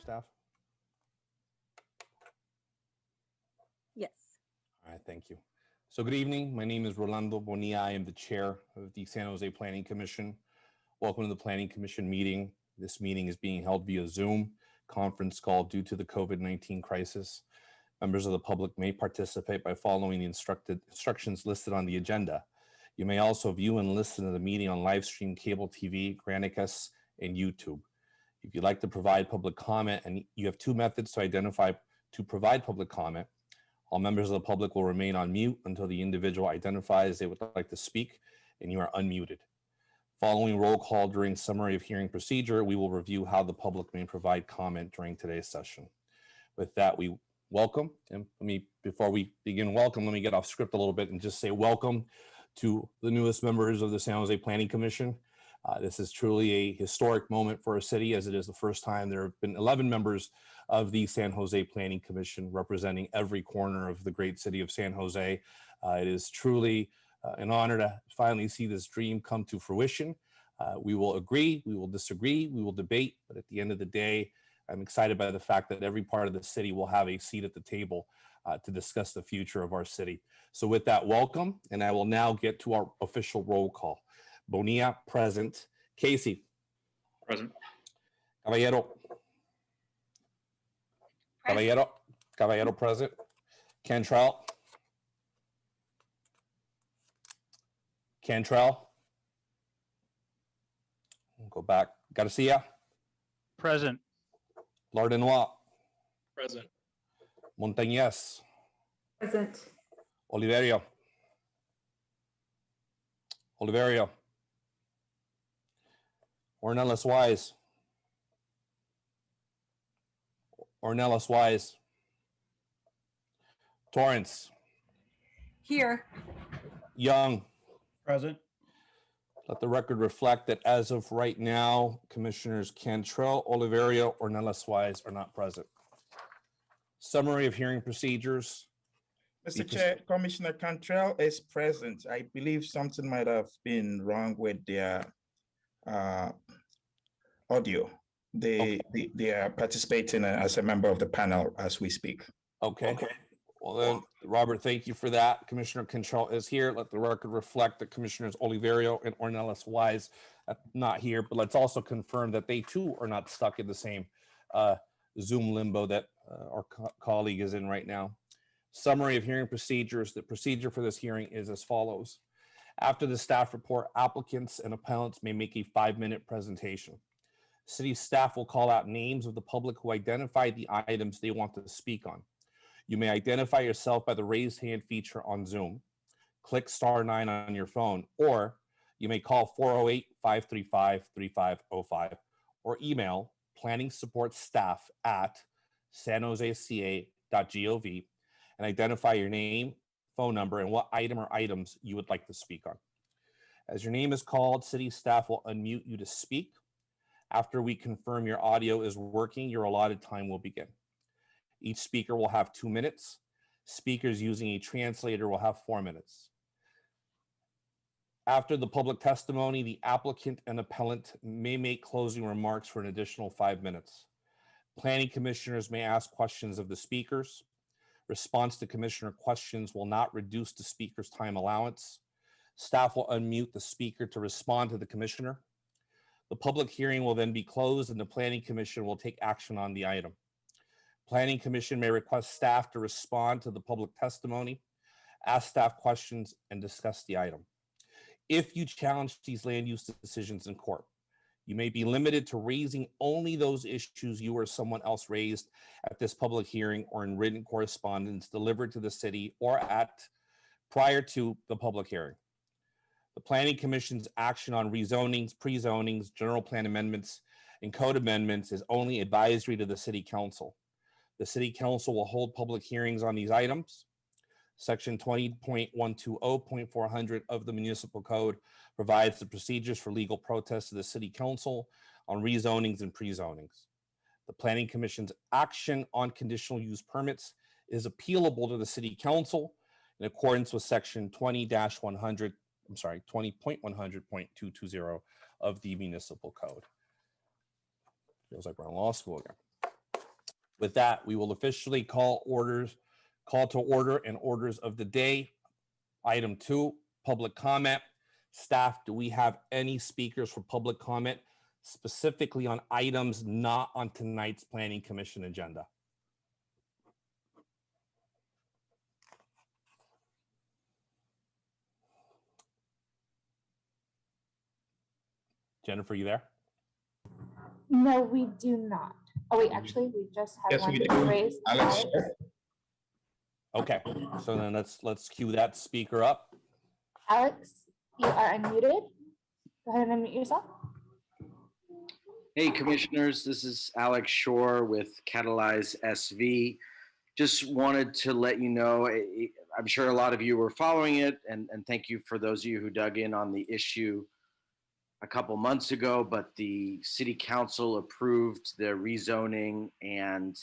Staff? Yes. All right, thank you. So good evening. My name is Rolando Bonilla. I am the chair of the San Jose Planning Commission. Welcome to the Planning Commission meeting. This meeting is being held via Zoom conference call due to the COVID-19 crisis. Members of the public may participate by following the instructions listed on the agenda. You may also view and listen to the meeting on live stream cable TV, Granicus, and YouTube. If you'd like to provide public comment, and you have two methods to identify to provide public comment, all members of the public will remain on mute until the individual identifies they would like to speak, and you are unmuted. Following roll call during summary of hearing procedure, we will review how the public may provide comment during today's session. With that, we welcome, and before we begin welcome, let me get off script a little bit and just say welcome to the newest members of the San Jose Planning Commission. This is truly a historic moment for our city, as it is the first time there have been 11 members of the San Jose Planning Commission representing every corner of the great city of San Jose. It is truly an honor to finally see this dream come to fruition. We will agree, we will disagree, we will debate, but at the end of the day, I'm excited by the fact that every part of the city will have a seat at the table to discuss the future of our city. So with that, welcome, and I will now get to our official roll call. Bonilla, present. Casey. Present. Caballero. Caballero present. Cantrell. We'll go back. Garcia. Present. Lardenois. Present. Montañez. Present. Oliverio. Ornelas Wise. Torrance. Here. Young. Present. Let the record reflect that as of right now, Commissioners Cantrell, Oliverio, Ornelas Wise are not present. Summary of hearing procedures. Mr. Chair, Commissioner Cantrell is present. I believe something might have been wrong with their audio. They are participating as a member of the panel as we speak. Okay. Well then, Robert, thank you for that. Commissioner Cantrell is here. Let the record reflect that Commissioners Oliverio and Ornelas Wise not here, but let's also confirm that they too are not stuck in the same Zoom limbo that our colleague is in right now. Summary of hearing procedures. The procedure for this hearing is as follows. After the staff report, applicants and appellants may make a 5-minute presentation. City staff will call out names of the public who identify the items they want to speak on. You may identify yourself by the raised hand feature on Zoom. click *9 on your phone, or you may call 408-535-3505 or email planning support staff at sanjoseca.gov and identify your name, phone number, and what item or items you would like to speak on. As your name is called, city staff will unmute you to speak. After we confirm your audio is working, your allotted time will begin. Each speaker will have 2 minutes. Speakers using a translator will have 4 minutes. After the public testimony, the applicant and appellant may make closing remarks for an additional 5 minutes. Planning commissioners may ask questions of the speakers. Response to commissioner questions will not reduce the speaker's time allowance. Staff will unmute the speaker to respond to the commissioner. The public hearing will then be closed and the Planning Commission will take action on the item. Planning Commission may request staff to respond to the public testimony, ask staff questions, and discuss the item. If you challenge these land use decisions in court, you may be limited to raising only those issues you or someone else raised at this public hearing or in written correspondence delivered to the city or prior to the public hearing. The Planning Commission's action on rezonings, pre-zonings, general plan amendments, and code amendments is only advisory to the City Council. The City Council will hold public hearings on these items. Section 20.120.400 of the Municipal Code provides the procedures for legal protests to the City Council on rezonings and pre-zonings. The Planning Commission's action on conditional use permits is appealable to the City Council in accordance with Section 20.100.220 of the Municipal Code. Feels like we're in law school again. With that, we will officially call to order and orders of the day. Item 2, public comment. Staff, do we have any speakers for public comment, specifically on items not on tonight's Planning Commission agenda? Jennifer, you there? No, we do not. Oh wait, actually, we just had Yes, one we to do. raise. Alex. Okay, so then let's cue that speaker up. Alex, you are unmuted. Go ahead and unmute yourself. Hey, commissioners, this is Alex Shore with Catalyze SV. Just wanted to let you know, I'm sure a lot of you were following it, and thank you for those of you who dug in on the issue a couple months ago, but the City Council approved the rezoning and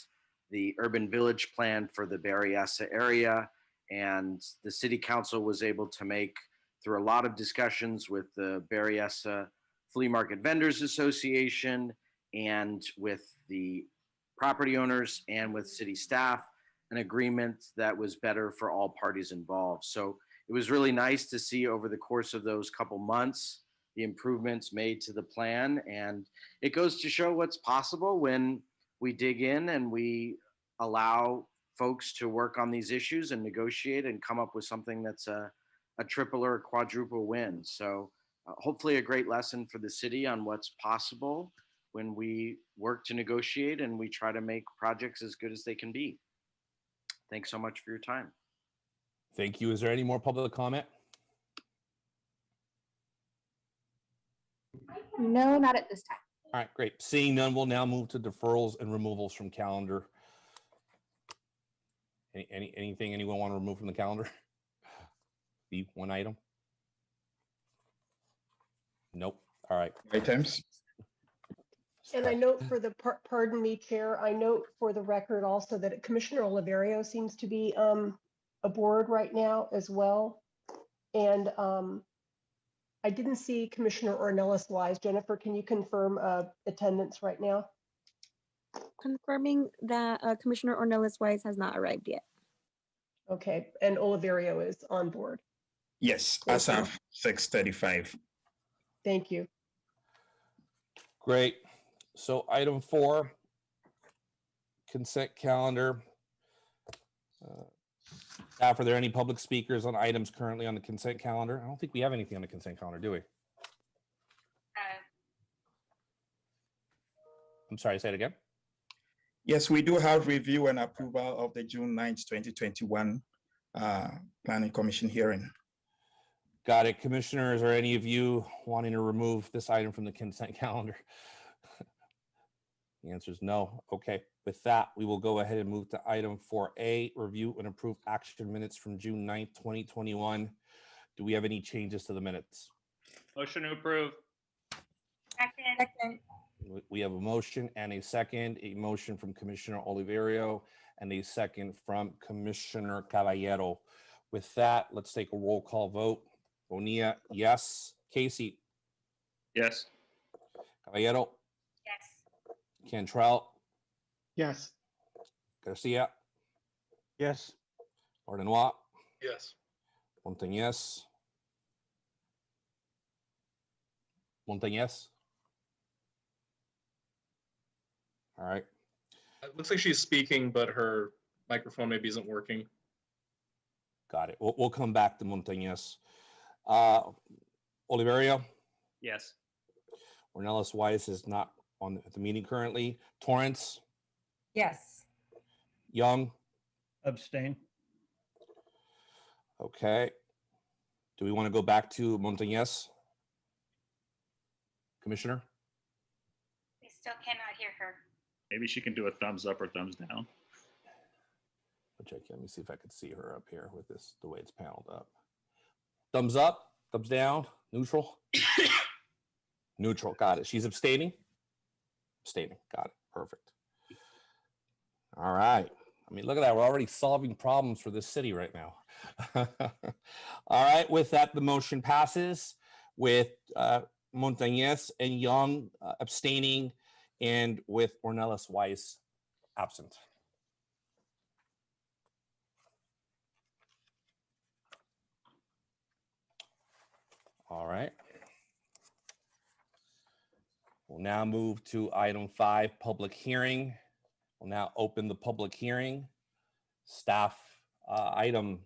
the urban village plan for the Berryessa area, and the City Council was able to make, through a lot of discussions with the Berryessa Flea Market Vendors Association and with the property owners and with city staff, an agreement that was better for all parties involved. So it was really nice to see over the course of those couple months the improvements made to the plan, and it goes to show what's possible when we dig in and we allow folks to work on these issues and negotiate and come up with something that's a triple or a quadruple win. So hopefully a great lesson for the city on what's possible when we work to negotiate and we try to make projects as good as they can be. Thanks so much for your time. Thank you. Is there any more public comment? No, not at this time. All right, great. Seeing none, we'll now move to deferrals and removals from calendar. Anything anyone want to remove from the calendar? Be one item? Nope. All right. Items. And I note for the, pardon me, Chair, I note for the record also that Commissioner Oliverio seems to be aboard right now as well. And I didn't see Commissioner Ornelas Wise. Jennifer, can you confirm attendance right now? Confirming that Commissioner Ornelas Wise has not arrived yet. Okay, and Oliverio is on board. Yes, Thank as you. of 6:35. Thank you. Great. So item 4, consent calendar. Staff, are there any public speakers on items currently on the consent calendar? I don't think we have anything on the consent calendar, do we? I'm sorry, say it again. Yes, we do have review and approval of the June 9th, 2021 Planning Commission hearing. Got it. Commissioners, are any of you wanting to remove this item from the consent calendar? The answer is no. Okay. With that, we will go ahead and move to item 4A, review and approve action minutes from June 9th, 2021. Do we have any changes to the minutes? Motion to approve. Second. We have a motion and a second, a motion from Commissioner Oliverio and a second from Commissioner Caballero. With that, let's take a roll call vote. Bonilla, yes. Casey, Yes. Caballero, Yes. Cantrell, Yes. Garcia, Yes. Ordenois, Yes. Montañez. Montañez. All right. It looks like she's speaking, but her microphone maybe isn't working. Got it. We'll come back to Montañez. Oliverio, Yes. Ornelas Weiss is not on the meeting currently. Torrance, Yes. Young. Abstain. Okay. Do we want to go back to Montañez? Commissioner? We still cannot hear her. Maybe she can do a thumbs up or thumbs down. I'll check. Let me see if I could see her up here with this, the way it's paneled up. Thumbs up, thumbs down, neutral? Neutral, got it. She's abstaining? Abstaining, got it, perfect. All right. I mean, look at that. We're already solving problems for this city right now. All right, with that, the motion passes with Montañez and Young abstaining and with Ornelas Weiss absent. All right. We'll now move to item 5, public hearing. We'll now open the public hearing. Staff item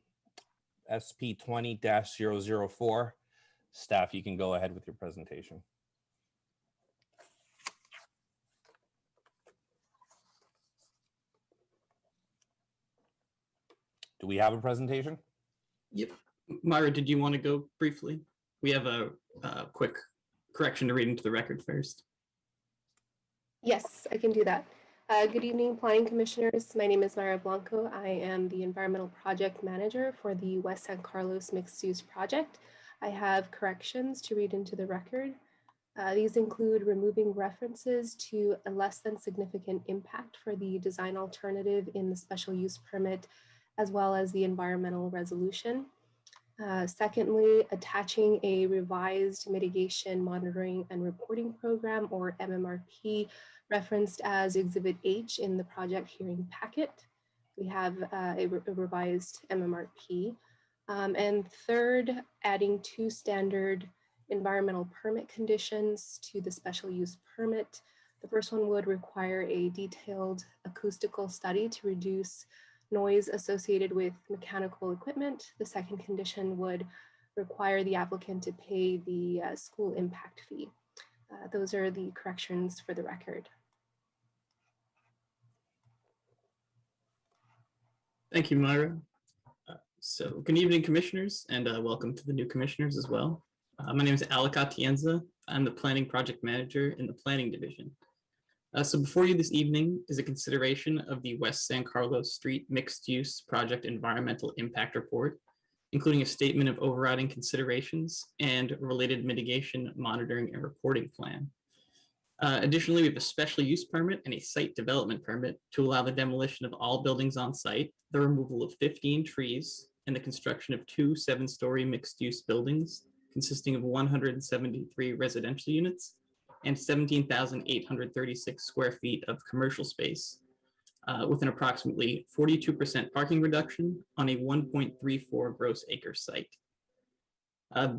SP 20-004. Staff, you can go ahead with your presentation. Do we have a presentation? Yep. Maira, did you want to go briefly? We have a quick correction to read into the record first. Yes, I can do that. Good evening, Planning Commissioners. My name is Maira Blanco. I am the Environmental Project Manager for the West San Carlos Mixed Use Project. I have corrections to read into the record. These include removing references to a less than significant impact for the design alternative in the special use permit, as well as the environmental resolution. Secondly, attaching a revised mitigation monitoring and reporting program, or MMRP, referenced as Exhibit H in the project hearing packet. We have a revised MMRP. And third, adding 2 standard environmental permit conditions to the special use permit. The first one would require a detailed acoustical study to reduce noise associated with mechanical equipment. The second condition would require the applicant to pay the school impact fee. Those are the corrections for the record. Thank you, Maira. So good evening, commissioners, and welcome to the new commissioners as well. My name is Alec Atienza. I'm the planning project manager in the planning division. So before you this evening is a consideration of the West San Carlos Street Mixed Use Project Environmental Impact Report, including a statement of overriding considerations and related mitigation, monitoring, and reporting plan. Additionally, we have a special use permit and a site development permit to allow the demolition of all buildings on site, the removal of 15 trees, and the construction of 2 7-story mixed-use buildings consisting of 173 residential units and 17,836 square feet of commercial space, with an approximately 42% parking reduction on a 1.34 gross acre site.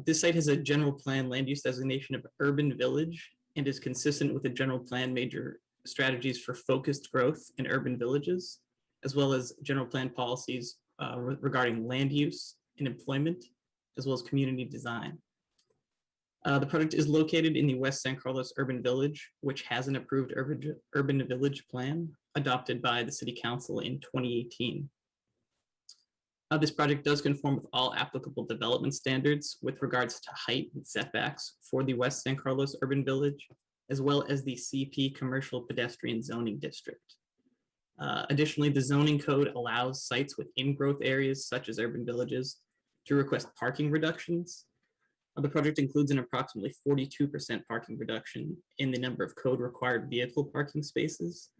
This site has a general plan land use designation of urban village and is consistent with the general plan major strategies for focused growth in urban villages, as well as general plan policies regarding land use and employment, as well as community design. The project is located in the West San Carlos Urban Village, which has an approved urban village plan adopted by the City Council in 2018. This project does conform with all applicable development standards with regards to height and setbacks for the West San Carlos Urban Village, as well as the CP Commercial Pedestrian Zoning District. Additionally, the zoning code allows sites with in-growth areas such as urban villages to request parking reductions. The project includes an approximately 42% parking reduction in the number of code required vehicle parking spaces.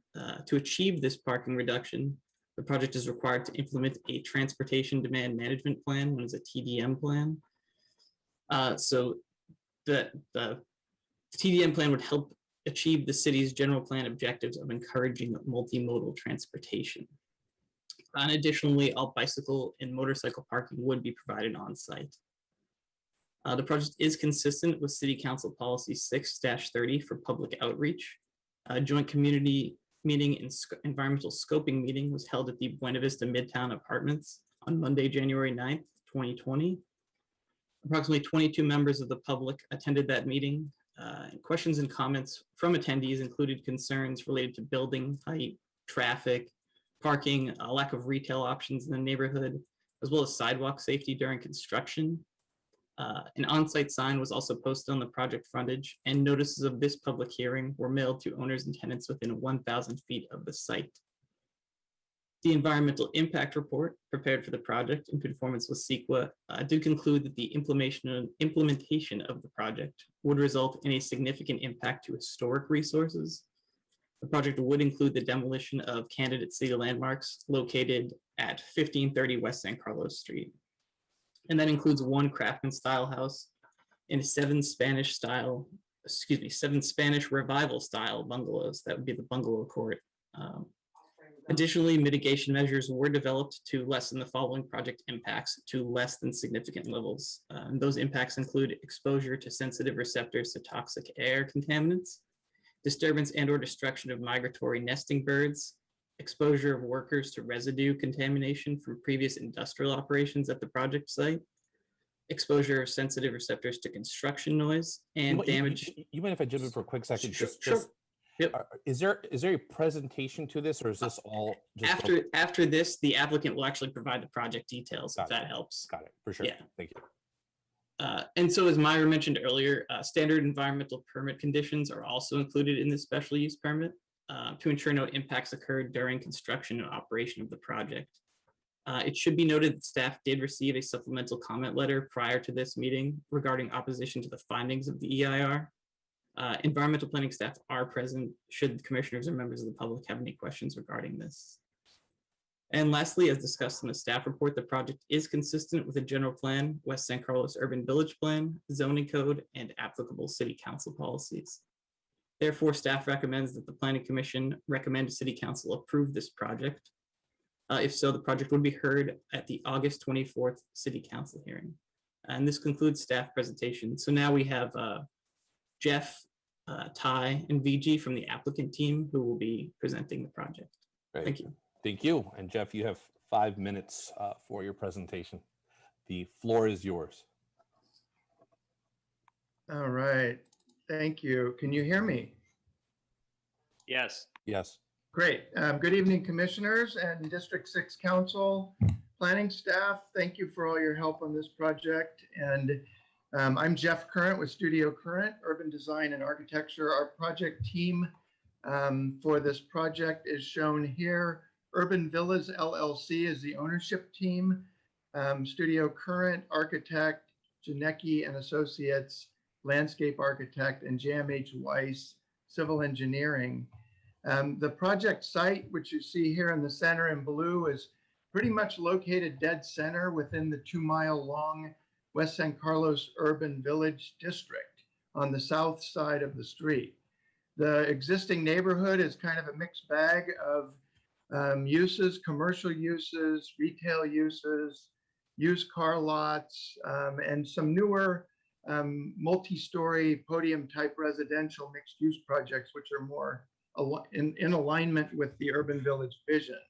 To achieve this parking reduction, the project is required to implement a transportation demand management plan, known as a TDM plan. So the TDM plan would help achieve the city's general plan objectives of encouraging multimodal transportation. And additionally, all bicycle and motorcycle parking would be provided on site. The project is consistent with City Council Policy 6-30 for public outreach. A joint community meeting and environmental scoping meeting was held at the Buena Vista Midtown Apartments on Monday, January 9th, 2020. Approximately 22 members of the public attended that meeting. Questions and comments from attendees included concerns related to building height, traffic, parking, a lack of retail options in the neighborhood, as well as sidewalk safety during construction. An on-site sign was also posted on the project frontage, and notices of this public hearing were mailed to owners and tenants within 1,000 feet of the site. The environmental impact report prepared for the project in conformance with CEQA did conclude that the implementation of the project would result in a significant impact to historic resources. The project would include the demolition of candidate city landmarks located at 1530 West San Carlos Street. And that includes one craftsman style house and seven Spanish revival style bungalows. That would be the bungalow court. Additionally, mitigation measures were developed to lessen the following project impacts to less than significant levels. And those impacts include exposure to sensitive receptors to toxic air contaminants, disturbance and or destruction of migratory nesting birds, exposure of workers to residue contamination from previous industrial operations at the project site, exposure of sensitive receptors to construction noise, and damage. You mind if I jump in for a quick second? Sure. Yep. Is there a presentation to this, or is this all just after this? The applicant will actually provide the project details, if that helps. Got it, for sure. Yeah. Thank you. And so, as Maira mentioned earlier, standard environmental permit conditions are also included in this special use permit to ensure no impacts occurred during construction and operation of the project. It should be noted that staff did receive a supplemental comment letter prior to this meeting regarding opposition to the findings of the EIR. Environmental planning staff are present should the commissioners or members of the public have any questions regarding this. And lastly, as discussed in the staff report, the project is consistent with the general plan, West San Carlos Urban Village Plan, zoning code, and applicable city council policies. Therefore, staff recommends that the Planning Commission recommend City Council approve this project. If so, the project would be heard at the August 24th City Council hearing. And this concludes staff presentation. So now we have Jeff, Ty, and VG from the applicant team who will be presenting the project. Great. Thank you. Thank you. And Jeff, you have 5 minutes for your presentation. The floor is yours. All right. Thank you. Can you hear me? Yes. Yes. Great. Good evening, commissioners and District 6 Council, planning staff. Thank you for all your help on this project. And I'm Jeff Current with Studio Current, Urban Design and Architecture. Our project team for this project is shown here. Urban Villas LLC is the ownership team. Studio Current, architect, Janecki and Associates, landscape architect, and JMH Weiss, civil engineering. The project site, which you see here in the center in blue, is pretty much located dead center within the 2-mile-long West San Carlos Urban Village District on the south side of the street. The existing neighborhood is kind of a mixed bag of uses, commercial uses, retail uses, used car lots, and some newer multi-story podium-type residential mixed-use projects, which are more in alignment with the urban village vision.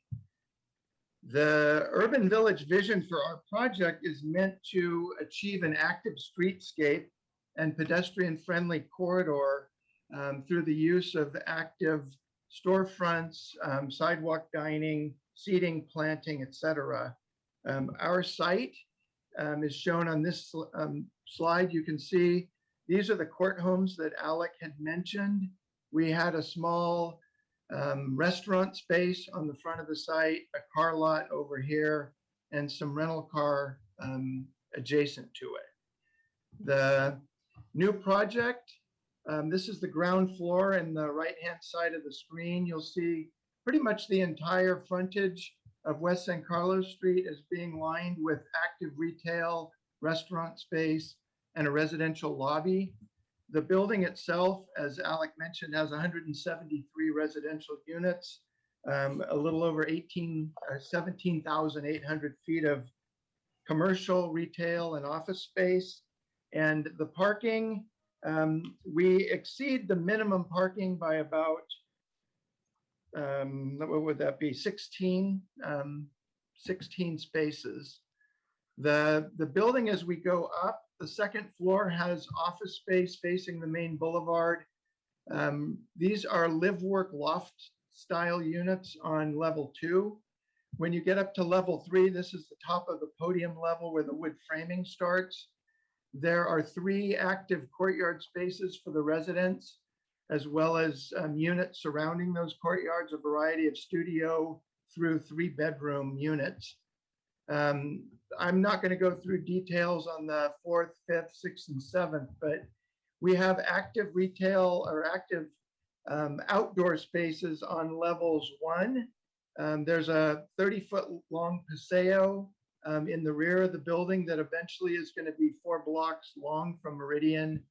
The urban village vision for our project is meant to achieve an active streetscape and pedestrian-friendly corridor through the use of active storefronts, sidewalk dining, seating, planting, etc. Our site is shown on this slide. You can see these are the court homes that Alec had mentioned. We had a small restaurant space on the front of the site, a car lot over here, and some rental car adjacent to it. The new project, this is the ground floor and the right-hand side of the screen. You'll see pretty much the entire frontage of West San Carlos Street is being lined with active retail, restaurant space, and a residential lobby. The building itself, as Alec mentioned, has 173 residential units, a little over 17,800 feet of commercial, retail, and office space. And the parking, we exceed the minimum parking by about, what would that be, 16 spaces. The building, as we go up, the second floor has office space facing the main boulevard. These are live-work loft style units on level 2. When you get up to level 3, this is the top of the podium level where the wood framing starts. There are 3 active courtyard spaces for the residents, as well as units surrounding those courtyards, a variety of studio through 3-bedroom units. I'm not going to go through details on the 4th, 5th, 6th, and 7th, but we have active retail or active outdoor spaces on levels 1. There's a 30-foot long paseo in the rear of the building that eventually is going to be 4 blocks long from Meridian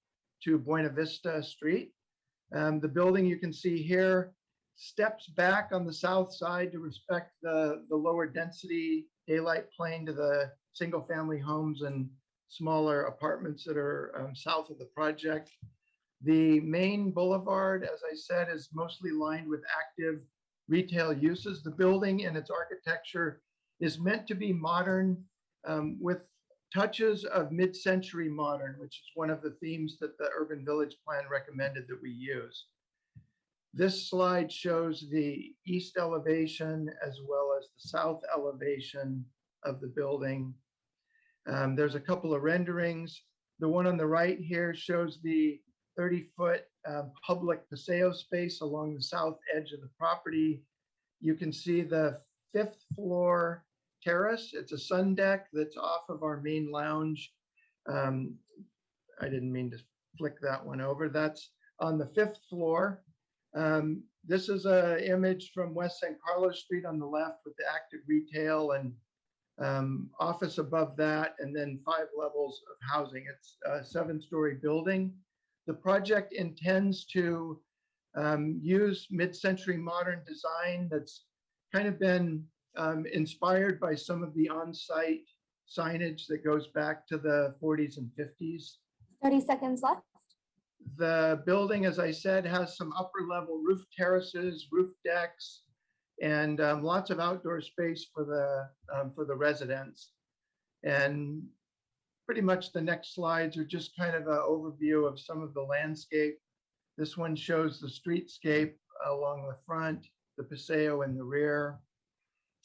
to Buena Vista Street. The building you can see here steps back on the south side to respect the lower density daylight plane to the single family homes and smaller apartments that are south of the project. The main boulevard, as I said, is mostly lined with active retail uses. The building and its architecture is meant to be modern with touches of mid-century modern, which is one of the themes that the Urban Village Plan recommended that we use. This slide shows the east elevation as well as the south elevation of the building. There's a couple of renderings. The one on the right here shows the 30-foot public paseo space along the south edge of the property. You can see the 5th floor terrace. It's a sun deck that's off of our main lounge. I didn't mean to flick that one over. That's on the 5th floor. This is an image from West San Carlos Street on the left with the active retail and office above that, and then 5 levels of housing. It's a 7-story building. The project intends to use mid-century modern design that's kind of been inspired by some of the on-site signage that goes back to the 40s and 50s. 30 seconds left. The building, as I said, has some upper level roof terraces, roof decks, and lots of outdoor space for the residents. And pretty much the next slides are just kind of an overview of some of the landscape. This one shows the streetscape along the front, the paseo in the rear.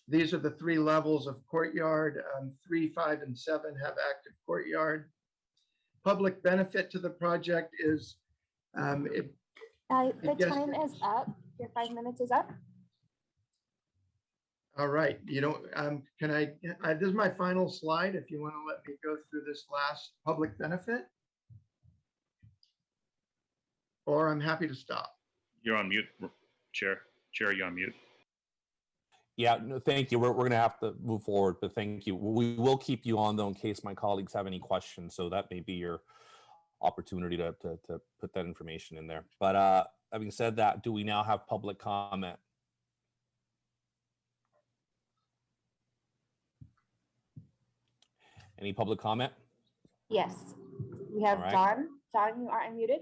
These are the 3 levels of courtyard. 3, 5, and 7 have active courtyard. Public benefit to the project is the time is up. Your 5 minutes is up. All right. You don't, can this is my final slide if you want to let me go through this last public benefit. Or I'm happy to stop. You're on mute, Chair. Chair, you're on mute. Yeah, no, thank you. We're going to have to move forward, but thank you. We will keep you on, though, in case my colleagues have any questions. So that may be your opportunity to put that information in there. But having said that, do we now have public comment? Any public comment? Yes. We have right. John. John, you are unmuted.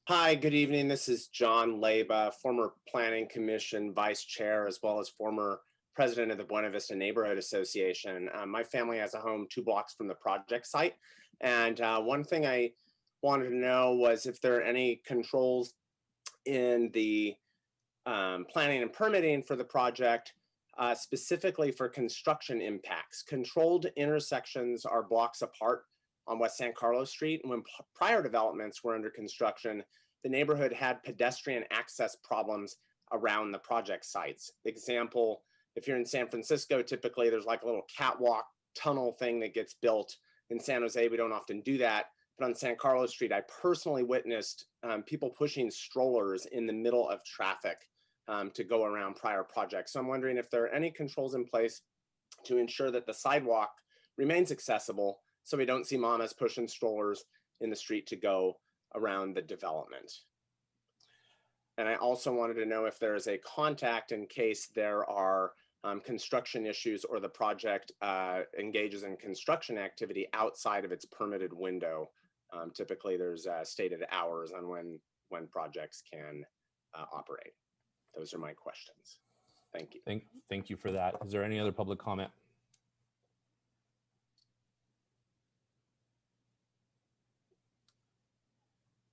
Hi, good evening. This is John Leyba, former Planning Commission Vice Chair, as well as former President of the Buena Vista Neighborhood Association. My family has a home 2 blocks from the project site. And one thing I wanted to know was if there are any controls in the planning and permitting for the project specifically for construction impacts. Controlled intersections are blocks apart on West San Carlos Street. And when prior developments were under construction, the neighborhood had pedestrian access problems around the project sites. Example, if you're in San Francisco, typically there's like a little catwalk tunnel thing that gets built. In San Jose, we don't often do that. But on San Carlos Street, I personally witnessed people pushing strollers in the middle of traffic to go around prior projects. So I'm wondering if there are any controls in place to ensure that the sidewalk remains accessible so we don't see mamas pushing strollers in the street to go around the development. And I also wanted to know if there is a contact in case there are construction issues or the project engages in construction activity outside of its permitted window. Typically there's stated hours on when projects can operate. Those are my questions. Thank you. Thank you for that. Is there any other public comment?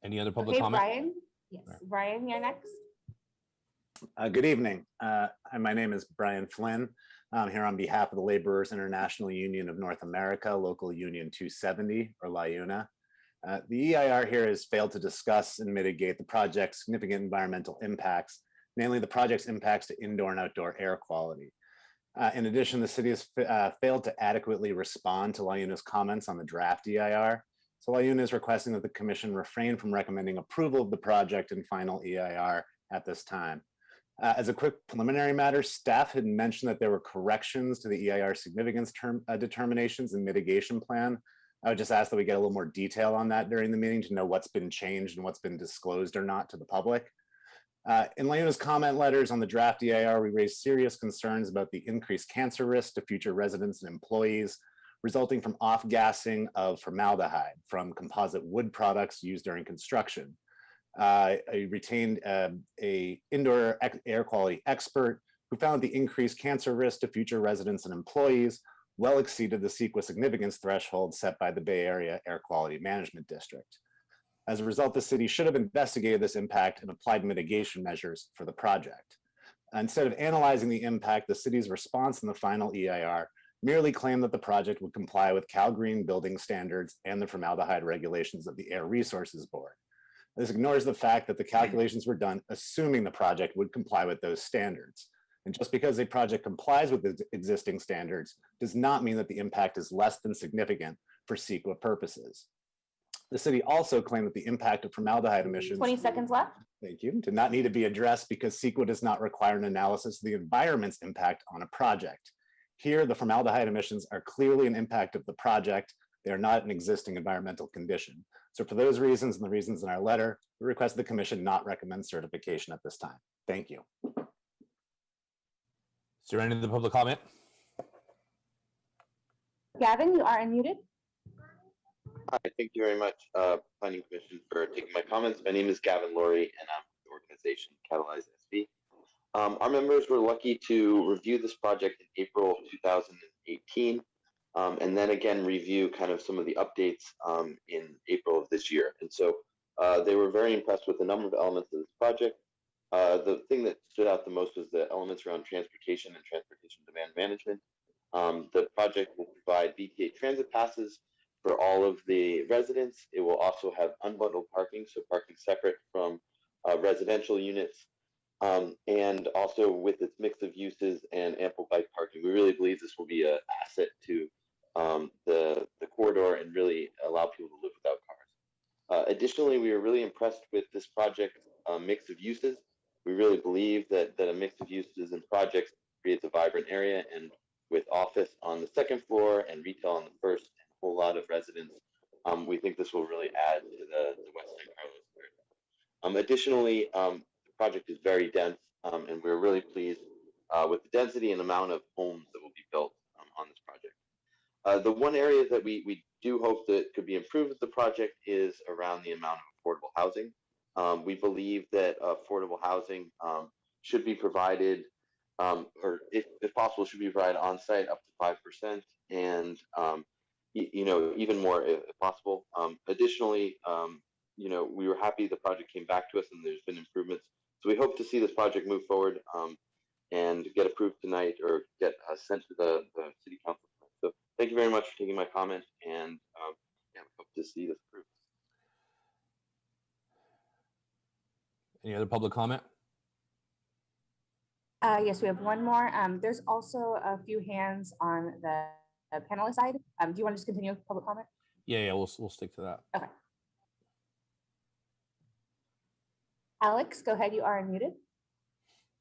Any other public comment? Brian? Yes, Brian, you're next. Good evening. My name is Brian Flynn. I'm here on behalf of the Laborers International Union of North America, Local Union 270, or LIUNA. The EIR here has failed to discuss and mitigate the project's significant environmental impacts, namely the project's impacts to indoor and outdoor air quality. In addition, the city has failed to adequately respond to LIUNA's comments on the draft EIR. So LIUNA is requesting that the commission refrain from recommending approval of the project and final EIR at this time. As a quick preliminary matter, staff had mentioned that there were corrections to the EIR significance determinations and mitigation plan. I would just ask that we get a little more detail on that during the meeting to know what's been changed and what's been disclosed or not to the public. In LIUNA's comment letters on the draft EIR, we raised serious concerns about the increased cancer risk to future residents and employees resulting from off-gassing of formaldehyde from composite wood products used during construction. I retained a indoor air quality expert who found the increased cancer risk to future residents and employees well exceeded the CEQA significance threshold set by the Bay Area Air Quality Management District. As a result, the city should have investigated this impact and applied mitigation measures for the project. Instead of analyzing the impact, the city's response in the final EIR merely claimed that the project would comply with Cal Green building standards and the formaldehyde regulations of the Air Resources Board. This ignores the fact that the calculations were done assuming the project would comply with those standards. And just because a project complies with the existing standards does not mean that the impact is less than significant for CEQA purposes. The city also claimed that the impact of formaldehyde emissions 20 seconds left. Thank you. Did not need to be addressed because CEQA does not require an analysis of the environment's impact on a project. Here, the formaldehyde emissions are clearly an impact of the project. They are not an existing environmental condition. So for those reasons and the reasons in our letter, we request the commission not recommend certification at this time. Thank you. Is there any other public comment? Gavin, you are unmuted. Hi, thank you very much, Planning Commission, for taking my comments. My name is Gavin Laurie, and I'm with the organization Catalyze SV. Our members were lucky to review this project in April of 2018, and then again review kind of some of the updates in April of this year. And so they were very impressed with a number of elements of this project. The thing that stood out the most was the elements around transportation and transportation demand management. The project will provide VTA transit passes for all of the residents. It will also have unbundled parking, so parking separate from residential units, and also with its mix of uses and ample bike parking. We really believe this will be an asset to the corridor and really allow people to live without cars. Additionally, we are really impressed with this project mix of uses. We really believe that a mix of uses and projects creates a vibrant area, and with office on the second floor and retail on the first, and a whole lot of residents, we think this will really add to the West San Carlos area. Additionally, the project is very dense, and we're really pleased with the density and amount of homes that will be built on this project. The one area that we do hope that could be improved with the project is around the amount of affordable housing. We believe that affordable housing should be provided, or if possible, should be provided on site up to 5%, and even more if possible. Additionally, we were happy the project came back to us and there's been improvements. So we hope to see this project move forward and get approved tonight or get sent to the city council. So thank you very much for taking my comment, and yeah, we hope to see this approved. Any other public comment? Yes, we have one more. There's also a few hands on the panelist side. Do you want to just continue with public comment? Yeah, we'll stick to that. Okay. Alex, go ahead. You are unmuted.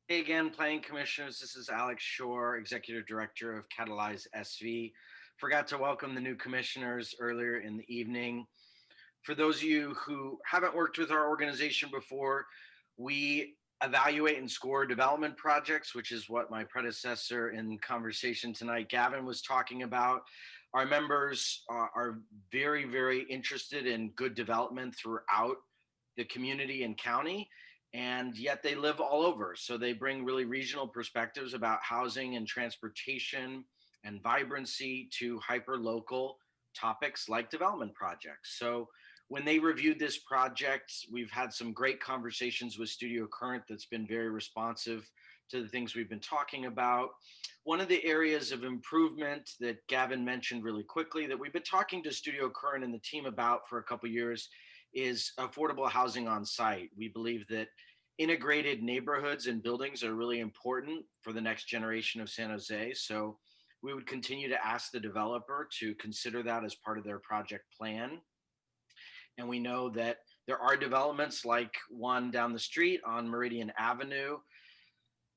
Hey again, Planning Commissioners. This is Alex Shore, Executive Director of Catalyze SV. Forgot to welcome the new commissioners earlier in the evening. For those of you who haven't worked with our organization before, we evaluate and score development projects, which is what my predecessor in conversation tonight, Gavin, was talking about. Our members are very, very interested in good development throughout the community and county, and yet they live all over. So they bring really regional perspectives about housing and transportation and vibrancy to hyper-local topics like development projects. So when they reviewed this project, we've had some great conversations with Studio Current that's been very responsive to the things we've been talking about. One of the areas of improvement that Gavin mentioned really quickly that we've been talking to Studio Current and the team about for a couple of years is affordable housing on site. We believe that integrated neighborhoods and buildings are really important for the next generation of San Jose. So we would continue to ask the developer to consider that as part of their project plan. And we know that there are developments like one down the street on Meridian Avenue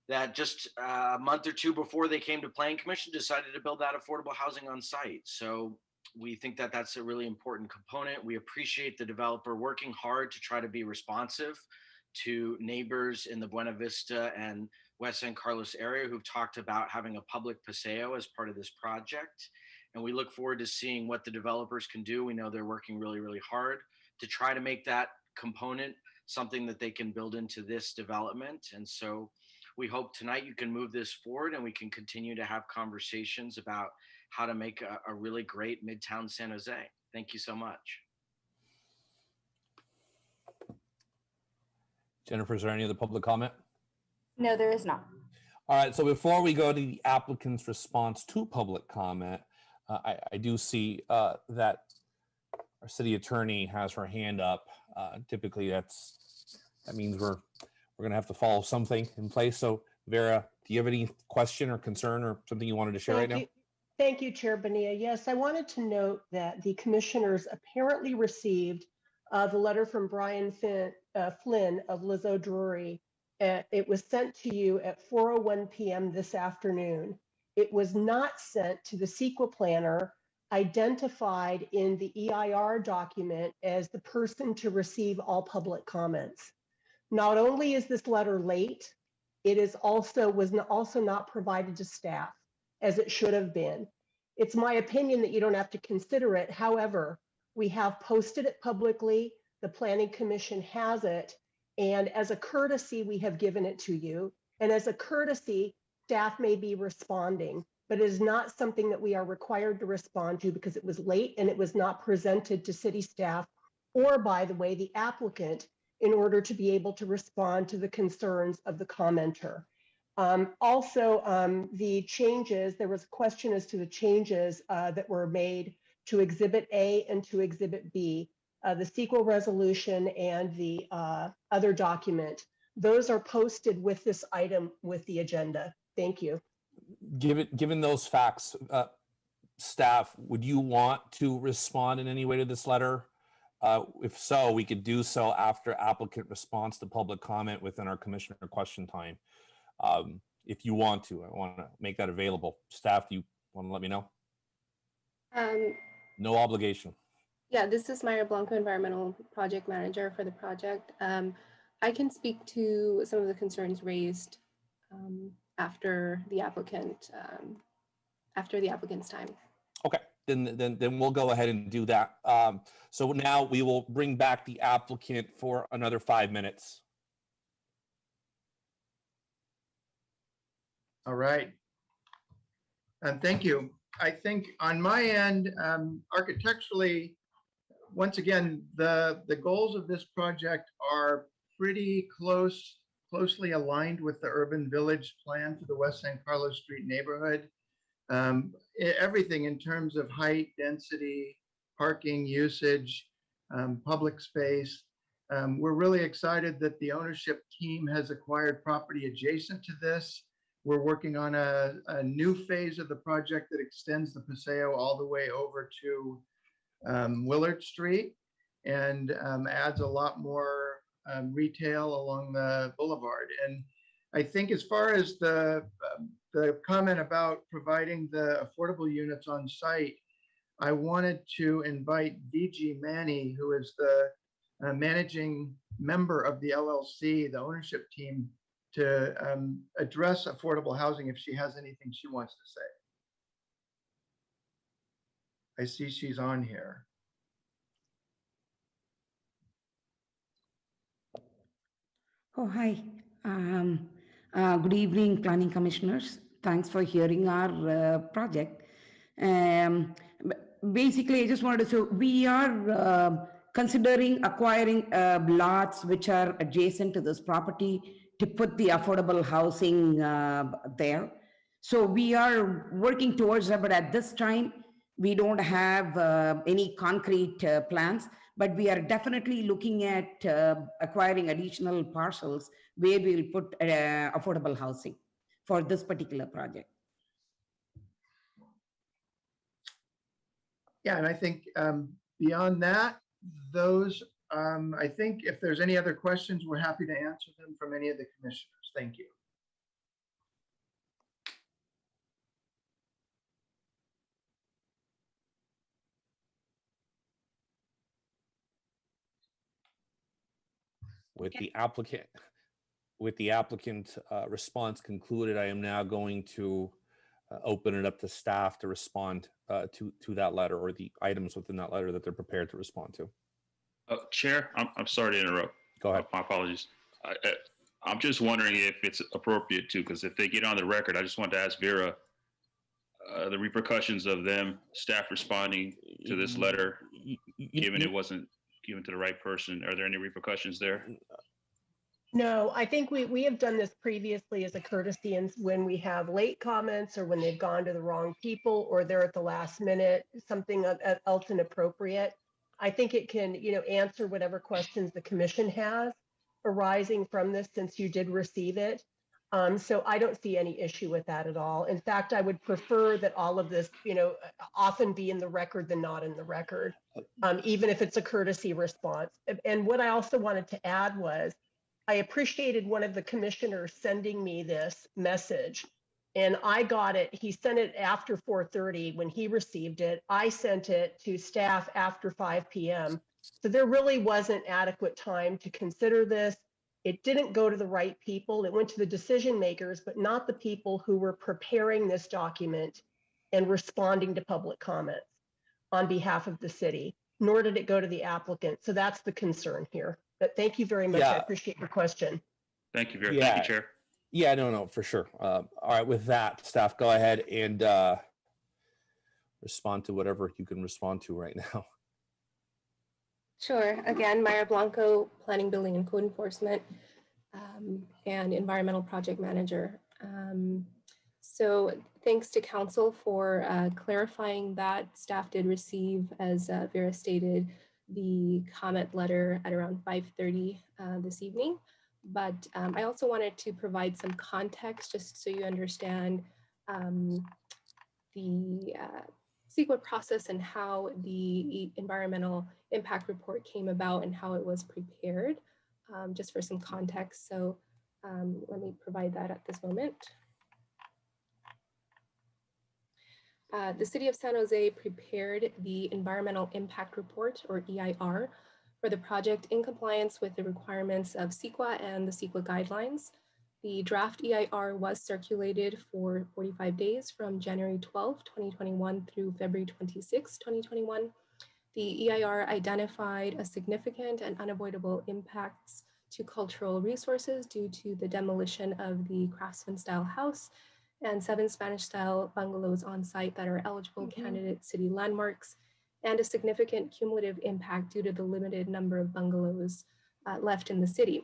that just a month or two before they came to Planning Commission decided to build that affordable housing on site. So we think that that's a really important component. We appreciate the developer working hard to try to be responsive to neighbors in the Buena Vista and West San Carlos area who've talked about having a public paseo as part of this project. And we look forward to seeing what the developers can do. We know they're working really, really hard to try to make that component something that they can build into this development. And so we hope tonight you can move this forward and we can continue to have conversations about how to make a really great Midtown San Jose. Thank you so much. Jennifer, is there any other public comment? No, there is not. All right, so before we go to the applicant's response to public comment, I do see that our city attorney has her hand up. Typically, that means we're gonna have to follow something in place. So Vera, do you have any question or concern or something you wanted to share right now? Thank you, Chair Bonilla. Yes, I wanted to note that the commissioners apparently received the letter from Brian Flynn of Lizzo Drury. It was sent to you at 4:01 p.m. this afternoon. It was not sent to the CEQA planner identified in the EIR document as the person to receive all public comments. Not only is this letter late, it is also not provided to staff as it should have been. It's my opinion that you don't have to consider it. However, we have posted it publicly. The Planning Commission has it. And as a courtesy, we have given it to you. And as a courtesy, staff may be responding, but it is not something that we are required to respond to because it was late and it was not presented to city staff or, by the way, the applicant in order to be able to respond to the concerns of the commenter. Also, the changes, there was a question as to the changes that were made to Exhibit A and to Exhibit B, the CEQA resolution and the other document. Those are posted with this item with the agenda. Thank you. Given those facts, staff, would you want to respond in any way to this letter? If so, we could do so after applicant response to public comment within our commissioner question time. If you want to, I want to make that available. Staff, do you want to let me know? No obligation. Yeah, this is Maira Blanco, Environmental Project Manager for the project. I can speak to some of the concerns raised after the applicant's time. Okay, then we'll go ahead and do that. So now we will bring back the applicant for another 5 minutes. All right. Thank you. I think on my end, architecturally, once again, the goals of this project are pretty close closely aligned with the urban village plan for the West San Carlos Street neighborhood. Everything in terms of height, density, parking usage, public space. We're really excited that the ownership team has acquired property adjacent to this. We're working on a new phase of the project that extends the Paseo all the way over to Willard Street and adds a lot more retail along the boulevard. And I think as far as the comment about providing the affordable units on site, I wanted to invite VG Manny, who is the managing member of the LLC, the ownership team, to address affordable housing if she has anything she wants to say. I see she's on here. Oh, hi. Good evening, planning commissioners. Thanks for hearing our project. Basically, I just wanted to say we are considering acquiring lots which are adjacent to this property to put the affordable housing there. So we are working towards that, but at this time, we don't have any concrete plans, but we are definitely looking at acquiring additional parcels where we'll put affordable housing for this particular project. Yeah, and I think beyond that, those, I think if there's any other questions, we're happy to answer them from any of the commissioners. Thank you. With the applicant response concluded, I am now going to open it up to staff to respond to that letter or the items within that letter that they're prepared to respond to. Chair, I'm sorry to interrupt. Go ahead. My apologies. I'm just wondering if it's appropriate to, because if they get on the record, I just want to ask Vera the repercussions of them, staff responding to this letter, given it wasn't given to the right person. Are there any repercussions there? No, I think we have done this previously as a courtesy, and when we have late comments or when they've gone to the wrong people or they're at the last minute, something else inappropriate. I think it can, answer whatever questions the commission has arising from this since you did receive it. So I don't see any issue with that at all. In fact, I would prefer that all of this, often be in the record than not in the record, even if it's a courtesy response. And what I also wanted to add was, I appreciated one of the commissioners sending me this message, and I got it. He sent it after 4:30 when he received it. I sent it to staff after 5 p.m. So there really wasn't adequate time to consider this. It didn't go to the right people. It went to the decision makers, but not the people who were preparing this document and responding to public comments on behalf of the city, nor did it go to the applicant. So that's the concern here. But thank you very much. I appreciate your question. Thank you, Vera. Thank you, Chair. Yeah, no, for sure. All right, with that, staff, go ahead and respond to whatever you can respond to right now. Sure. Again, Maira Blanco, Planning, Building, and Code Enforcement, and Environmental Project Manager. So thanks to Council for clarifying that staff did receive, as Vera stated, the comment letter at around 5:30 this evening. But I also wanted to provide some context just so you understand the CEQA process and how the environmental impact report came about and how it was prepared, just for some context. So let me provide that at this moment. The City of San Jose prepared the Environmental Impact Report, or EIR, for the project in compliance with the requirements of CEQA and the CEQA guidelines. The draft EIR was circulated for 45 days from January 12, 2021 through February 26, 2021. The EIR identified a significant and unavoidable impacts to cultural resources due to the demolition of the craftsman-style house and 7 Spanish-style bungalows on site that are eligible candidate city landmarks, and a significant cumulative impact due to the limited number of bungalows left in the city.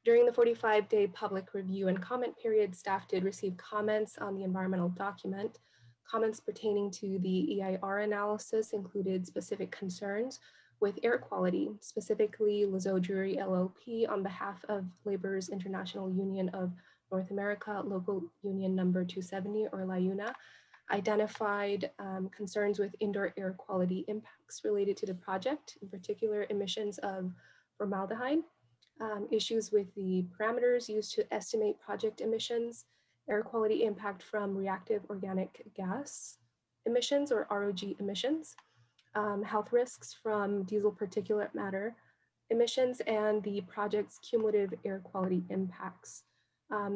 During the 45-day public review and comment period, staff did receive comments on the environmental document. Comments pertaining to the EIR analysis included specific concerns with air quality, specifically Lazo Drury LLP on behalf of Laborers International Union of North America, local union number 270 or LIUNA, identified concerns with indoor air quality impacts related to the project, in particular emissions of formaldehyde, issues with the parameters used to estimate project emissions, air quality impact from reactive organic gas emissions or ROG emissions, health risks from diesel particulate matter emissions, and the project's cumulative air quality impacts.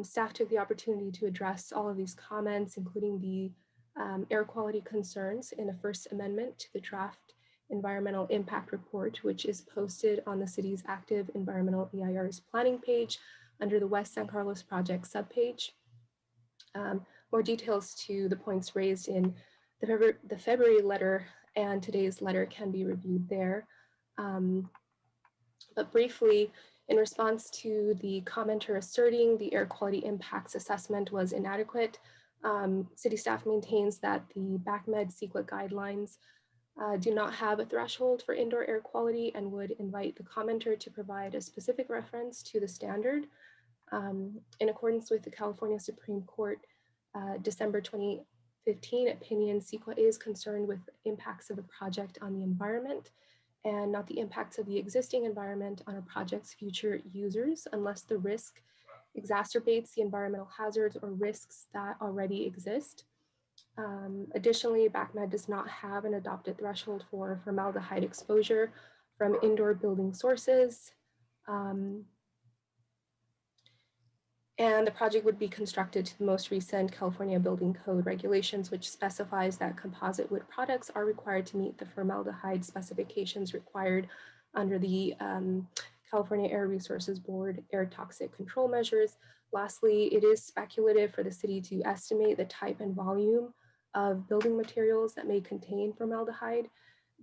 Staff took the opportunity to address all of these comments, including the air quality concerns in a first amendment to the draft environmental impact report, which is posted on the city's active environmental EIR's planning page under the West San Carlos project subpage. More details to the points raised in the February letter and today's letter can be reviewed there. But briefly, in response to the commenter asserting the air quality impacts assessment was inadequate, city staff maintains that the BACMed CEQA guidelines do not have a threshold for indoor air quality and would invite the commenter to provide a specific reference to the standard. In accordance with the California Supreme Court December 2015 opinion, CEQA is concerned with impacts of a project on the environment and not the impacts of the existing environment on a project's future users unless the risk exacerbates the environmental hazards or risks that already exist. Additionally, BACMed does not have an adopted threshold for formaldehyde exposure from indoor building sources. And the project would be constructed to the most recent California Building Code regulations, which specifies that composite wood products are required to meet the formaldehyde specifications required under the California Air Resources Board air toxic control measures. Lastly, it is speculative for the city to estimate the type and volume of building materials that may contain formaldehyde.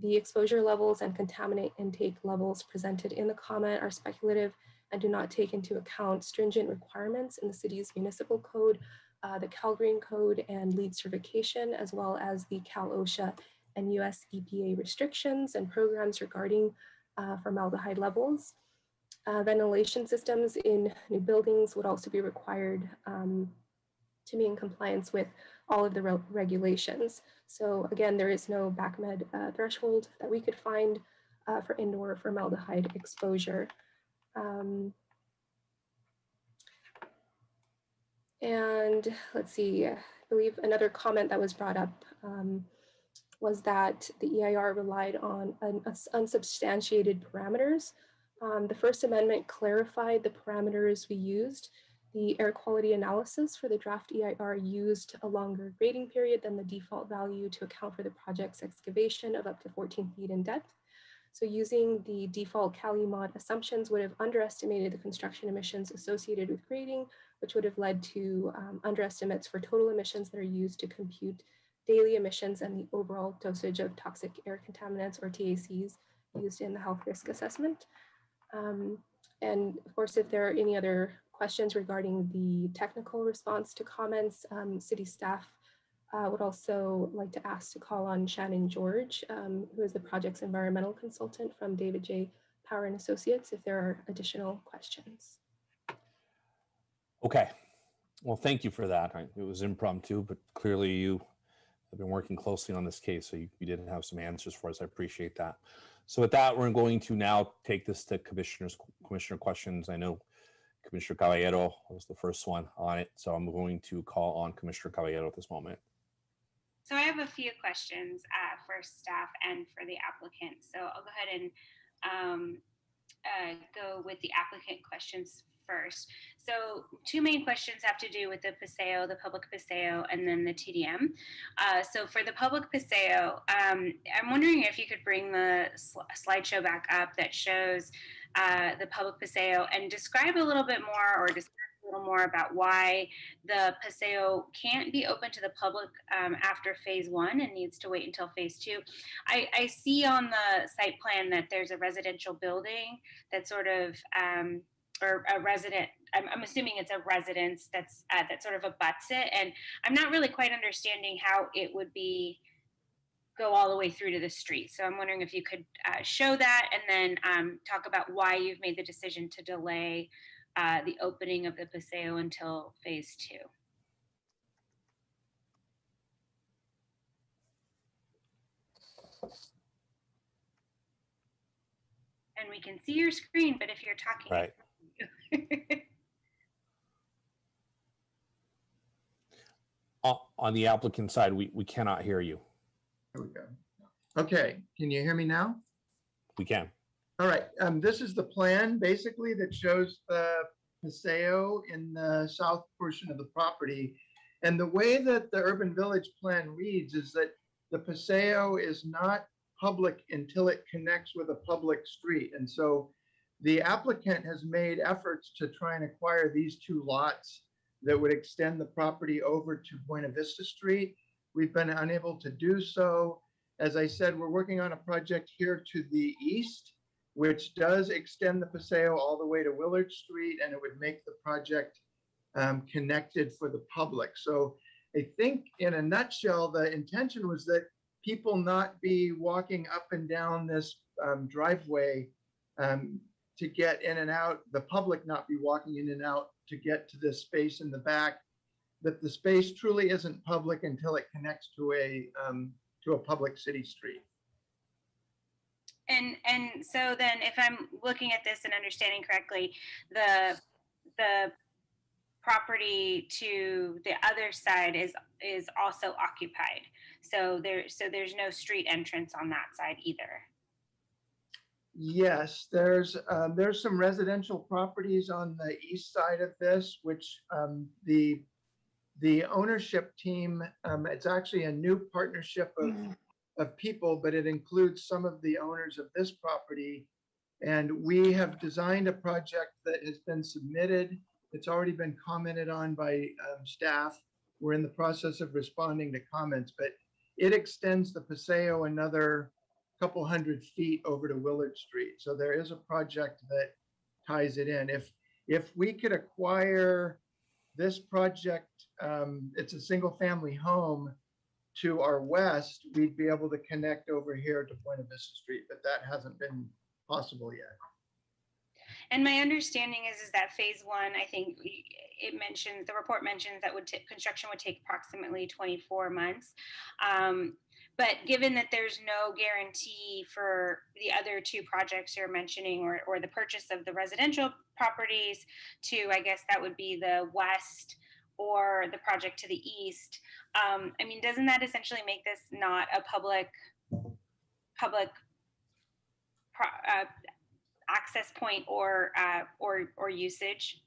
The exposure levels and contaminant intake levels presented in the comment are speculative and do not take into account stringent requirements in the city's municipal code, the Cal Green Code and LEED certification, as well as the Cal OSHA and US EPA restrictions and programs regarding formaldehyde levels. Ventilation systems in new buildings would also be required to be in compliance with all of the regulations. So again, there is no BACMed threshold that we could find for indoor formaldehyde exposure. And let's see, I believe another comment that was brought up was that the EIR relied on unsubstantiated parameters. The First Amendment clarified the parameters we used. The air quality analysis for the draft EIR used a longer grading period than the default value to account for the project's excavation of up to 14 feet in depth. So using the default CaliMod assumptions would have underestimated the construction emissions associated with grading, which would have led to underestimates for total emissions that are used to compute daily emissions and the overall dosage of toxic air contaminants or TACs used in the health risk assessment. And of course, if there are any other questions regarding the technical response to comments, city staff would also like to ask to call on Shannon George, who is the project's environmental consultant from David J. Power and Associates, if there are additional questions. Okay, well, thank you for that. It was impromptu, but clearly you have been working closely on this case, so you did have some answers for us. I appreciate that. So with that, we're going to now take this to commissioner questions. I know Commissioner Caballero was the first one on it, so I'm going to call on Commissioner Caballero at this moment. So I have a few questions for staff and for the applicant. So I'll go ahead and go with the applicant questions first. So two main questions have to do with the PECE, the public PECE, and then the TDM. So for the public PECE, I'm wondering if you could bring the slideshow back up that shows the public PECE and describe a little bit more or discuss a little more about why the PECE can't be open to the public after phase 1 and needs to wait until phase 2. I see on the site plan that there's a residential building that sort of or a resident. I'm assuming it's a residence that's that sort of abuts it, and I'm not really quite understanding how it would go all the way through to the street. So I'm wondering if you could show that, and then talk about why you've made the decision to delay the opening of the Paseo until phase 2. And we can see your screen, but if you're talking, Right. On the applicant side, we cannot hear you. There we go. Okay, can you hear me now? We can. All right, this is the plan basically that shows the Paseo in the south portion of the property. And the way that the urban village plan reads is that the Paseo is not public until it connects with a public street. And so the applicant has made efforts to try and acquire these 2 lots that would extend the property over to Buena Vista Street. We've been unable to do so. As I said, we're working on a project here to the east, which does extend the Paseo all the way to Willard Street, and it would make the project connected for the public. So I think in a nutshell, the intention was that people not be walking up and down this driveway to get in and out, the public not be walking in and out to get to this space in the back, that the space truly isn't public until it connects to a public city street. And so then, if I'm looking at this and understanding correctly, the property to the other side is also occupied. So there's no street entrance on that side either. Yes, there's some residential properties on the east side of this, which the ownership team, it's actually a new partnership of people, but it includes some of the owners of this property. And we have designed a project that has been submitted. It's already been commented on by staff. We're in the process of responding to comments, but it extends the Paseo another couple hundred feet over to Willard Street. So there is a project that ties it in. If we could acquire this project, it's a single family home to our west, we'd be able to connect over here to Buena Vista Street, but that hasn't been possible yet. And my understanding is that phase 1, I think the report mentions that construction would take approximately 24 months. But given that there's no guarantee for the other 2 projects you're mentioning, or the purchase of the residential properties to, I guess that would be the west or the project to the east. I mean, doesn't that essentially make this not a public access point or usage?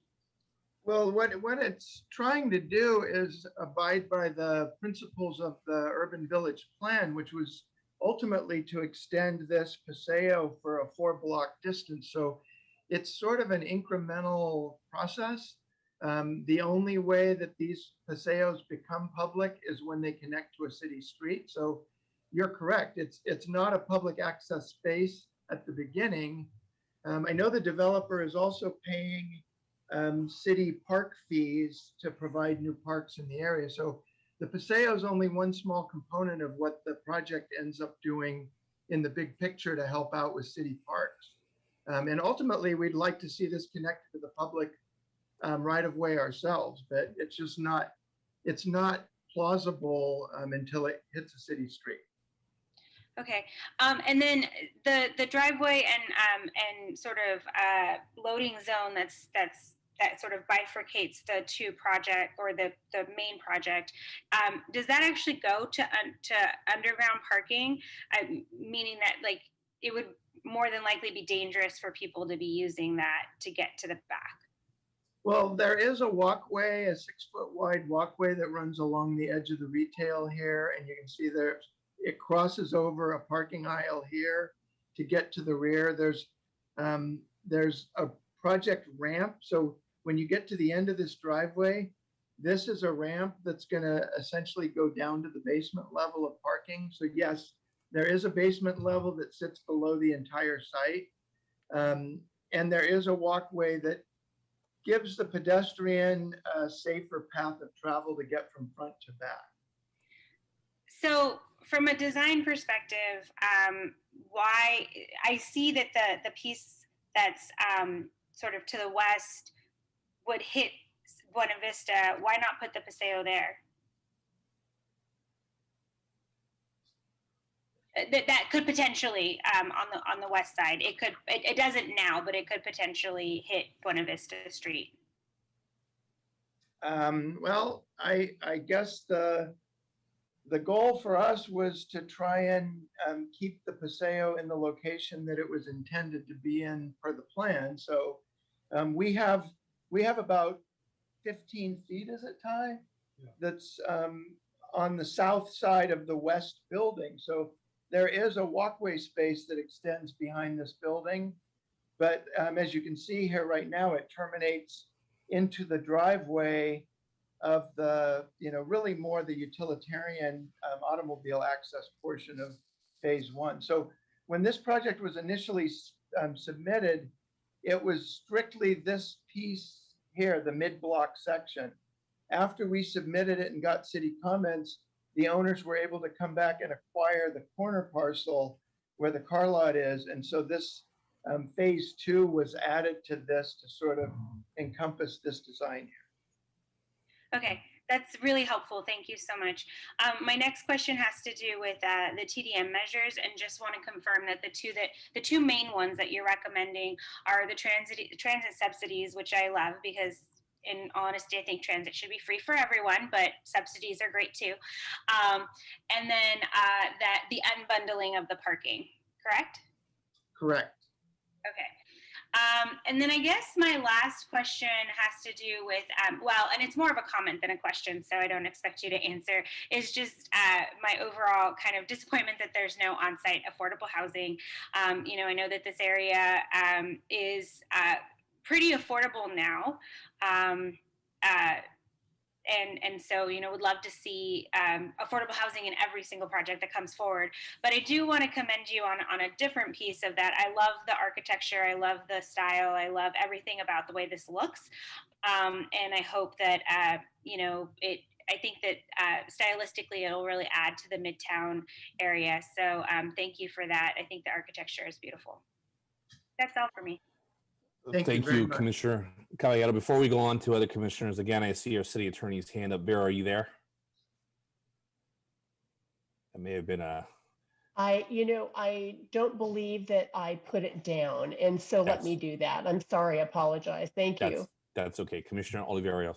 Well, what it's trying to do is abide by the principles of the urban village plan, which was ultimately to extend this Paseo for a 4-block distance. So it's sort of an incremental process. The only way that these Paseos become public is when they connect to a city street. So you're correct. It's not a public access space at the beginning. I know the developer is also paying city park fees to provide new parks in the area. So the Paseo is only one small component of what the project ends up doing in the big picture to help out with city parks. And ultimately, we'd like to see this connected to the public right of way ourselves, but it's not plausible until it hits a city street. Okay, and then the driveway and sort of loading zone that sort of bifurcates the 2 project or the main project. Does that actually go to underground parking? Meaning that like it would more than likely be dangerous for people to be using that to get to the back. Well, there is a walkway, a 6-foot wide walkway that runs along the edge of the retail here, and you can see there it crosses over a parking aisle here to get to the rear. There's a project ramp. So when you get to the end of this driveway, this is a ramp that's going to essentially go down to the basement level of parking. So yes, there is a basement level that sits below the entire site. And there is a walkway that gives the pedestrian a safer path of travel to get from front to back. So from a design perspective, why I see that the piece that's sort of to the west would hit Buena Vista. Why not put the Paseo there? That could potentially on the west side. It doesn't now, but it could potentially hit Buena Vista Street. Well, I guess the goal for us was to try and keep the Paseo in the location that it was intended to be in per the plan. So we have about 15 feet, is it, Ty? Yeah. That's on the south side of the west building. So there is a walkway space that extends behind this building. But as you can see here right now, it terminates into the driveway of the, really more the utilitarian automobile access portion of phase one. So when this project was initially submitted, it was strictly this piece here, the mid-block section. After we submitted it and got city comments, the owners were able to come back and acquire the corner parcel where the car lot is. And so this phase two was added to this to sort of encompass this design here. Okay, that's really helpful. Thank you so much. My next question has to do with the TDM measures, and just want to confirm that the two main ones that you're recommending are the transit subsidies, which I love because, in honesty, I think transit should be free for everyone, but subsidies are great too. And then the unbundling of the parking, correct? Correct. Okay. And then I guess my last question has to do with, well, and it's more of a comment than a question, so I don't expect you to answer, is just my overall kind of disappointment that there's no on-site affordable housing. I know that this area is pretty affordable now. And so, would love to see affordable housing in every single project that comes forward. But I do want to commend you on a different piece of that. I love the architecture. I love the style. I love everything about the way this looks. And I hope that, I think that stylistically, it'll really add to the Midtown area. So thank you for that. I think the architecture is beautiful. That's all for me. Thank you, Commissioner Caliato. Before we go on to other commissioners, again, I see our city attorney's hand up. Vera, are you there? That may have been a... I don't believe that I put it down. And so let me do that. I'm sorry, I apologize. Thank you. That's okay. Commissioner Oliverio.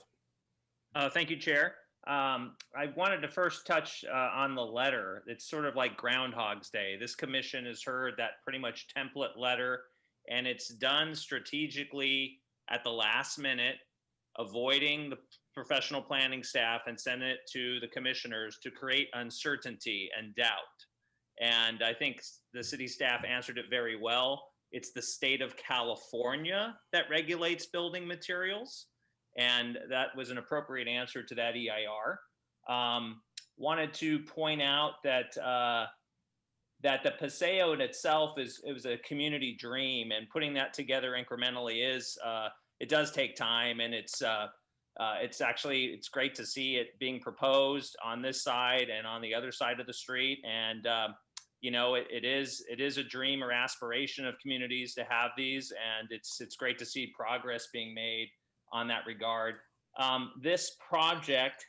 Thank you, Chair. I wanted to first touch on the letter. It's sort of like Groundhog's Day. This commission has heard that pretty much template letter, and it's done strategically at the last minute, avoiding the professional planning staff and sending it to the commissioners to create uncertainty and doubt. And I think the city staff answered it very well. It's the state of California that regulates building materials, and that was an appropriate answer to that EIR. Wanted to point out that that the Paseo in itself it was a community dream, and putting that together incrementally it does take time, and it's great to see it being proposed on this side and on the other side of the street. And it is a dream or aspiration of communities to have these, and it's great to see progress being made on that regard. This project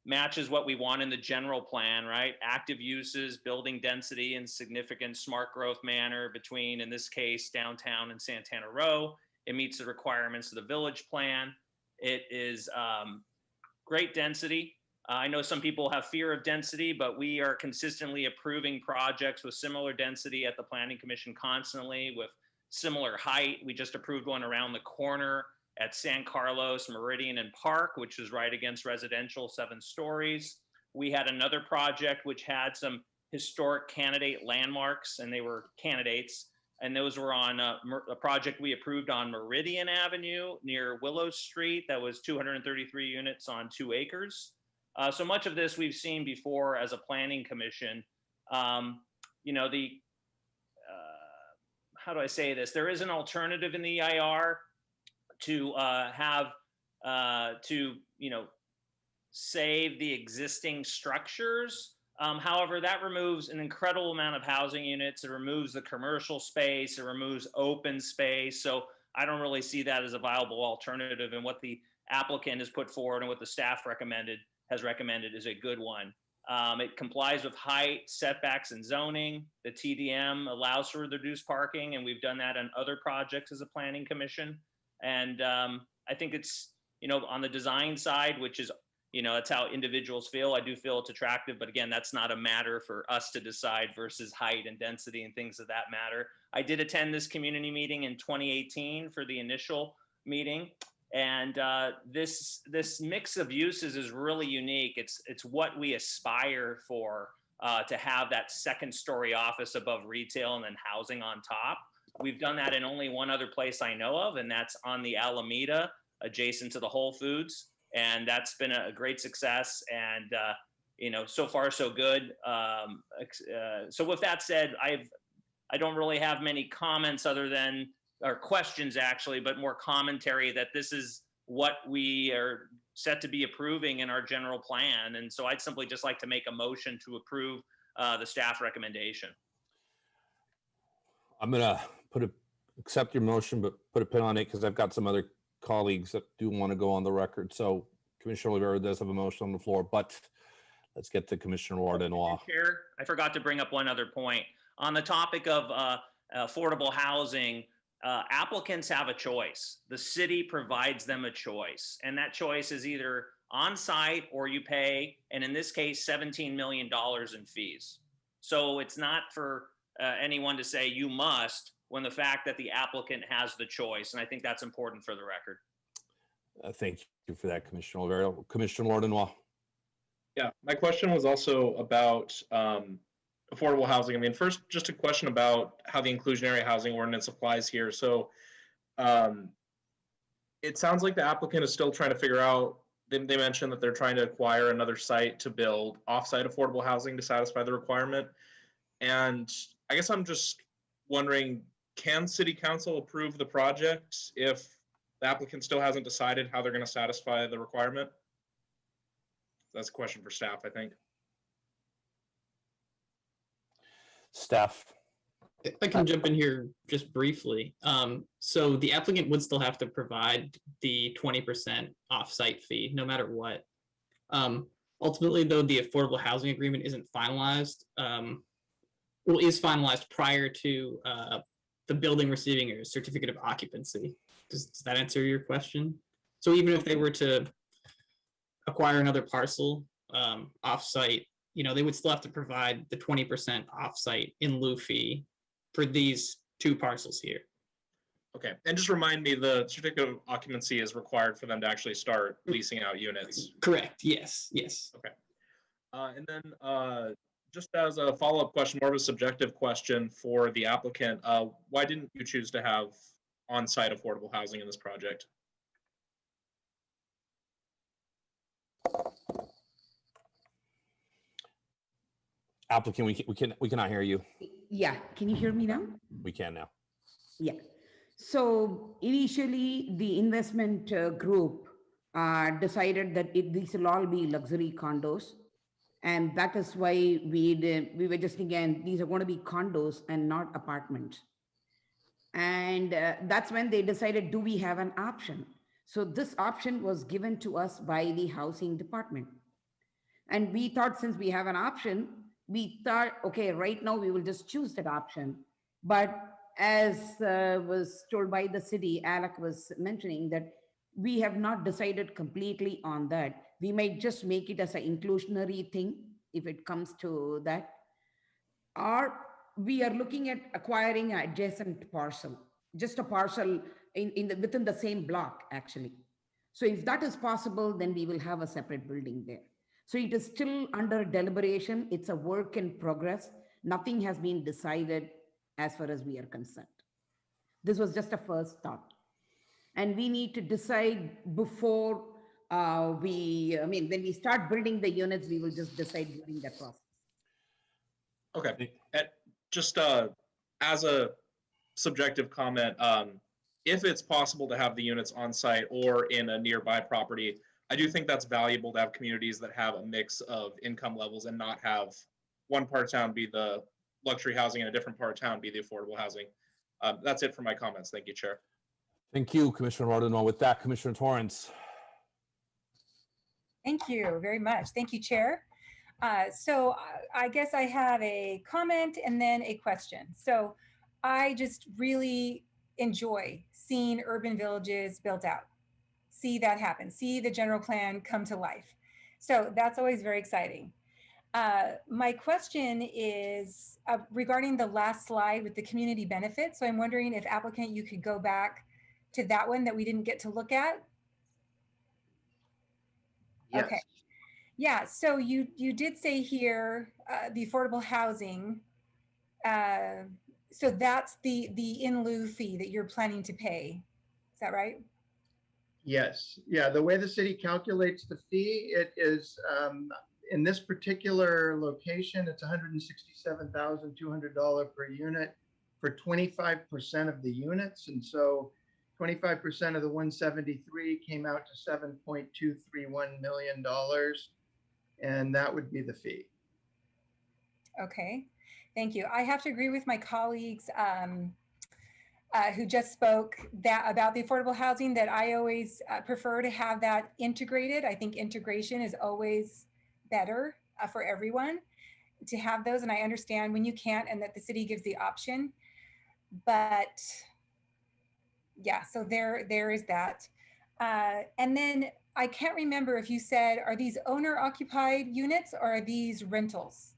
matches what we want in the general plan, right? Active uses, building density in significant smart growth manner between, in this case, downtown and Santana Row. It meets the requirements of the village plan. It is great density. I know some people have fear of density, but we are consistently approving projects with similar density at the Planning Commission constantly, with similar height. We just approved one around the corner at San Carlos, Meridian, and Park, which is right against residential, 7 stories. We had another project which had some historic candidate landmarks, and they were candidates, and those were on a project we approved on Meridian Avenue near Willow Street. That was 233 units on 2 acres. So much of this we've seen before as a planning commission. How do I say this? There is an alternative in the EIR to save the existing structures. However, that removes an incredible amount of housing units. It removes the commercial space. It removes open space. So I don't really see that as a viable alternative. And what the applicant has put forward and what the staff has recommended is a good one. It complies with height, setbacks, and zoning. The TDM allows for reduced parking, and we've done that on other projects as a planning commission. And I think it's, on the design side, which is, that's how individuals feel. I do feel it's attractive, but again, that's not a matter for us to decide versus height and density and things of that matter. I did attend this community meeting in 2018 for the initial meeting. And this mix of uses is really unique. It's what we aspire for, to have that second story office above retail and then housing on top. We've done that in only one other place I know of, and that's on the Alameda, adjacent to the Whole Foods. And that's been a great success. And, so far so good. So with that said, I don't really have many comments or questions actually, but more commentary that this is what we are set to be approving in our general plan. And so I'd simply just like to make a motion to approve the staff recommendation. I'm gonna accept your motion, but put a pin on it because I've got some other colleagues that do want to go on the record. So Commissioner Rivera does have a motion on the floor, but let's get to Commissioner Wardenois. Chair, I forgot to bring up one other point. On the topic of affordable housing, applicants have a choice. The city provides them a choice, and that choice is either on site or you pay, and in this case, $17 million in fees. So it's not for anyone to say you must, when the fact that the applicant has the choice. And I think that's important for the record. Thank you for that, Commissioner Rivera. Commissioner Wardenois. Yeah, my question was also about affordable housing. I mean, first, just a question about how the inclusionary housing ordinance applies here. So it sounds like the applicant is still trying to figure out, they mentioned that they're trying to acquire another site to build offsite affordable housing to satisfy the requirement. And I guess I'm just wondering, can City Council approve the project if the applicant still hasn't decided how they're going to satisfy the requirement? That's a question for staff, I think. Staff. If I can jump in here just briefly. So the applicant would still have to provide the 20% offsite fee, no matter what. Ultimately, though, the affordable housing agreement isn't finalized. Is finalized prior to the building receiving a certificate of occupancy. Does that answer your question? So even if they were to acquire another parcel offsite, they would still have to provide the 20% offsite in lieu fee for these two parcels here. Okay, and just remind me, the certificate of occupancy is required for them to actually start leasing out units. Correct. Yes. Okay. And then just as a follow-up question, more of a subjective question for the applicant, why didn't you choose to have on-site affordable housing in this project? Applicant, we cannot hear you. Yeah, can you hear me now? We can now. Yeah. So initially, the investment group decided that these will all be luxury condos. And that is why we were just, again, these are going to be condos and not apartments. And that's when they decided, do we have an option? So this option was given to us by the housing department. And we thought, since we have an option, we thought, okay, right now we will just choose that option. But as was told by the city, Alec was mentioning that we have not decided completely on that. We might just make it as an inclusionary thing if it comes to that. Or we are looking at acquiring an adjacent parcel, just a parcel within the same block, actually. So if that is possible, then we will have a separate building there. So it is still under deliberation. It's a work in progress. Nothing has been decided as far as we are concerned. This was just a first thought. And we need to decide before when we start building the units, we will just decide during that process. Okay. Just as a subjective comment, if it's possible to have the units on site or in a nearby property, I do think that's valuable to have communities that have a mix of income levels and not have one part of town be the luxury housing and a different part of town be the affordable housing. That's it for my comments. Thank you, Chair. Thank you, Commissioner Martineau. With that, Commissioner Torrance. Thank you very much. Thank you, Chair. So I guess I have a comment and then a question. So I just really enjoy seeing urban villages built out, see that happen, see the general plan come to life. So that's always very exciting. My question is regarding the last slide with the community benefits. So I'm wondering if applicant, you could go back to that one that we didn't get to look at. Yes. Okay. Yeah, so you did say here the affordable housing. So that's the in lieu fee that you're planning to pay. Is that right? Yes. Yeah. The way the city calculates the fee, it is in this particular location, it's $167,200 per unit for 25% of the units, and so 25% of the 173 came out to $7.231 million, and that would be the fee. Okay, thank you. I have to agree with my colleagues who just spoke about the affordable housing, that I always prefer to have that integrated. I think integration is always better for everyone to have those, and I understand when you can't and that the city gives the option, but yeah, so there is that. And then I can't remember if you said, are these owner occupied units or are these rentals?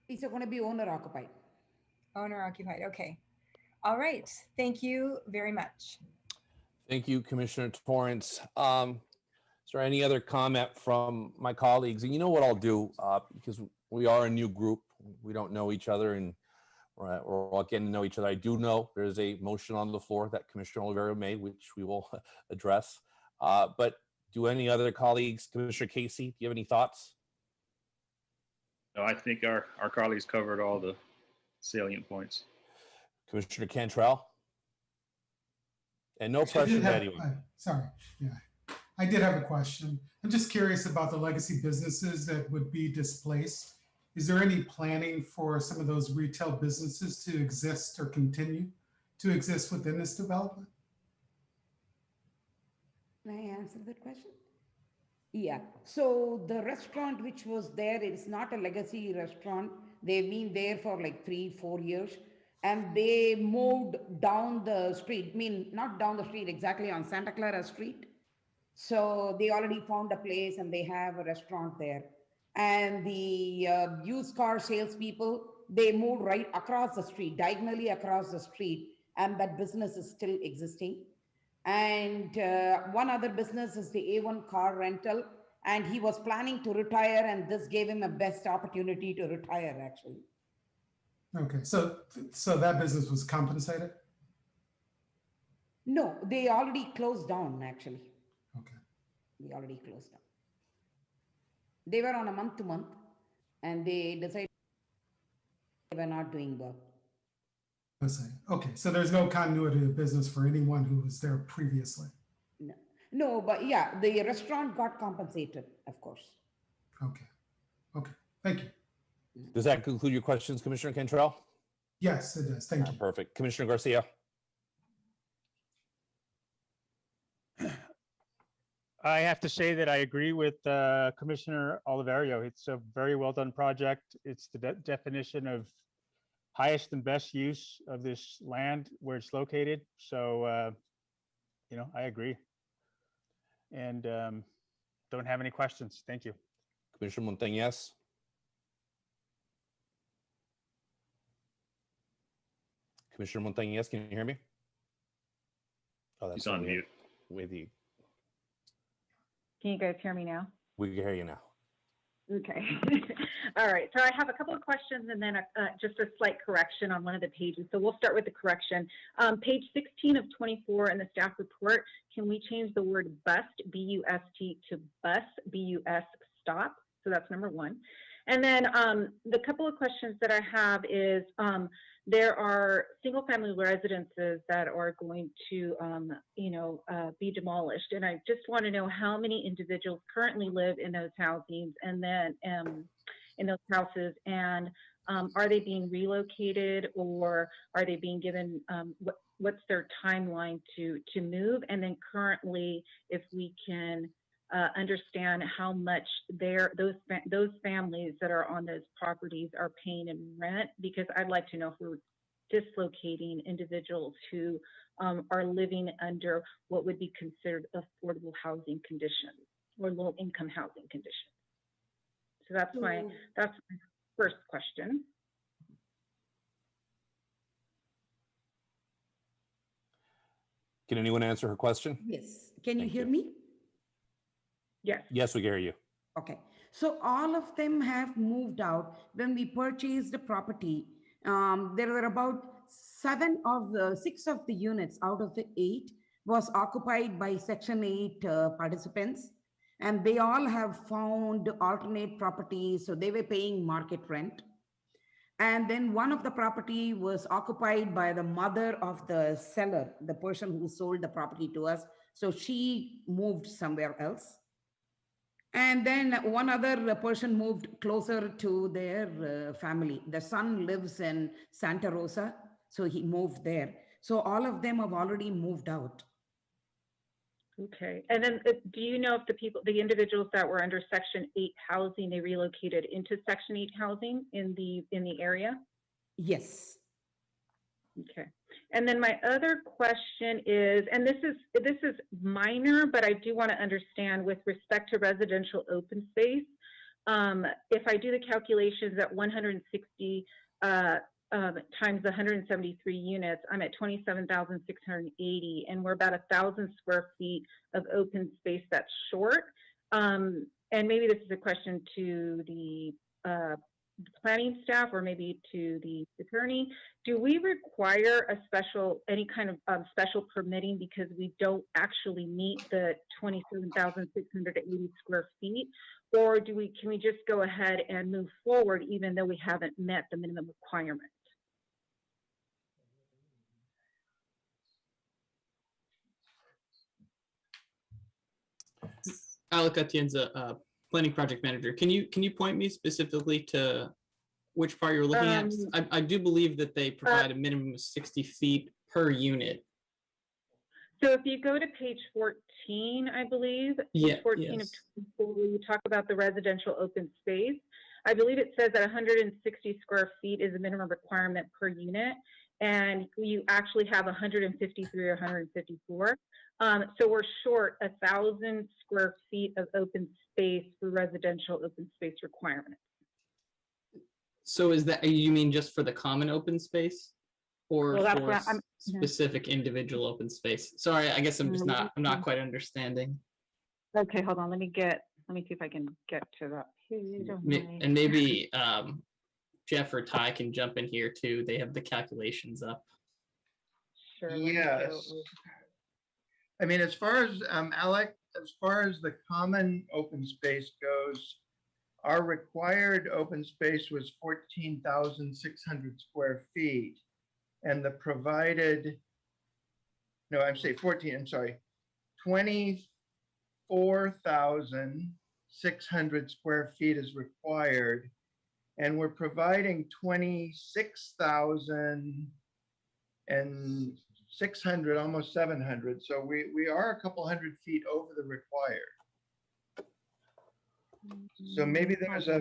These are going to be owner occupied. Owner occupied, okay. All right, thank you very much. Thank you, Commissioner Torrance. Is there any other comment from my colleagues? And you know what I'll do, because we are a new group, we don't know each other, and we're all getting to know each other. I do know there's a motion on the floor that Commissioner Oliveira made, which we will address. But do any other colleagues, Commissioner Casey, do you have any thoughts? No, I think our colleagues covered all the salient points. Commissioner Cantrell? And no pressure to anyone. Sorry, yeah. I did have a question. I'm just curious about the legacy businesses that would be displaced. Is there any planning for some of those retail businesses to exist or continue to exist within this development? Can I answer that question? Yeah, so the restaurant which was there, it's not a legacy restaurant. They've been there for like 3-4 years, and they moved down the street, not down the street, exactly on Santa Clara Street. So they already found a place and they have a restaurant there. And the used car salespeople, they moved right across the street, diagonally across the street, and that business is still existing. And one other business is the A1 car rental, and he was planning to retire, and this gave him a best opportunity to retire, actually. Okay, so that business was compensated? No, they already closed down, actually. Okay. They already closed down. They were on a month-to-month, and they decided they were not doing well. Okay, so there's no continuity of business for anyone who was there previously? No, but yeah, the restaurant got compensated, of course. Okay, thank you. Does that conclude your questions, Commissioner Cantrell? Yes, it does, thank you. Perfect. Commissioner Garcia? I have to say that I agree with Commissioner Oliverio. It's a very well done project. It's the definition of highest and best use of this land where it's located. So, I agree. And don't have any questions. Thank you. Commissioner Montañez? Commissioner Montañez, can you hear me? Oh, that's He's on mute. With you. Can you guys hear me now? We can hear you now. Okay. All right. So I have a couple of questions and then just a slight correction on one of the pages. So we'll start with the correction. Page 16 of 24 in the staff report, can we change the word bust, B-U-S-T, to bus, B-U-S, stop? So that's number one. And then the couple of questions that I have is there are single family residences that are going to, be demolished. And I just want to know how many individuals currently live in those housings and then in those houses, and are they being relocated, or are they being given, what's their timeline to move? And then currently, if we can understand how much those families that are on those properties are paying in rent, because I'd like to know if we're dislocating individuals who are living under what would be considered affordable housing conditions or low income housing conditions. So that's my first question. Can anyone answer her question? Yes. Can you Thank hear you. me? Yes. Yes, we can hear you. Okay. So all of them have moved out. When we purchased the property, there were about 6 of the units out of the 8 was occupied by Section 8 participants. And they all have found alternate properties. So they were paying market rent. And then one of the property was occupied by the mother of the seller, the person who sold the property to us. So she moved somewhere else. And then one other person moved closer to their family. The son lives in Santa Rosa, so he moved there. So all of them have already moved out. Okay. And then do you know if the individuals that were under Section 8 housing, they relocated into Section 8 housing in the area? Yes. Okay. And then my other question is, and this is minor, but I do want to understand with respect to residential open space, if I do the calculations at 160 times 173 units, I'm at 27,680, and we're about 1,000 square feet of open space that's short. And maybe this is a question to the planning staff or maybe to the attorney. Do we require any kind of special permitting because we don't actually meet the 27,680 square feet? Or can we just go ahead and move forward even though we haven't met the minimum requirement? Alec Atienza, planning project manager. Can you point me specifically to which part you're looking at? I do believe that they provide a minimum of 60 feet per unit. So if you go to page 14, I believe, page 14 of 24, where you talk about the residential open space, I believe it says that 160 square feet is a minimum requirement per unit, and you actually have 153 or 154. So we're short 1,000 square feet of open space for residential open space requirements. So is that, you mean just for the common open spape, or for specific individual open space? Sorry, I guess I'm not quite understanding. Okay, hold on. Let me see if I can get to that page. And maybe Jeff or Ty can jump in here too. They have the calculations up. Sure. Yes. I mean, as far as Alec, as far as the common open space goes, our required open space was 14,600 square feet, and the provided, no, I'm saying 24,600 square feet is required, and we're providing 26,600, almost 700. So we are a couple hundred feet over the required. So maybe there was a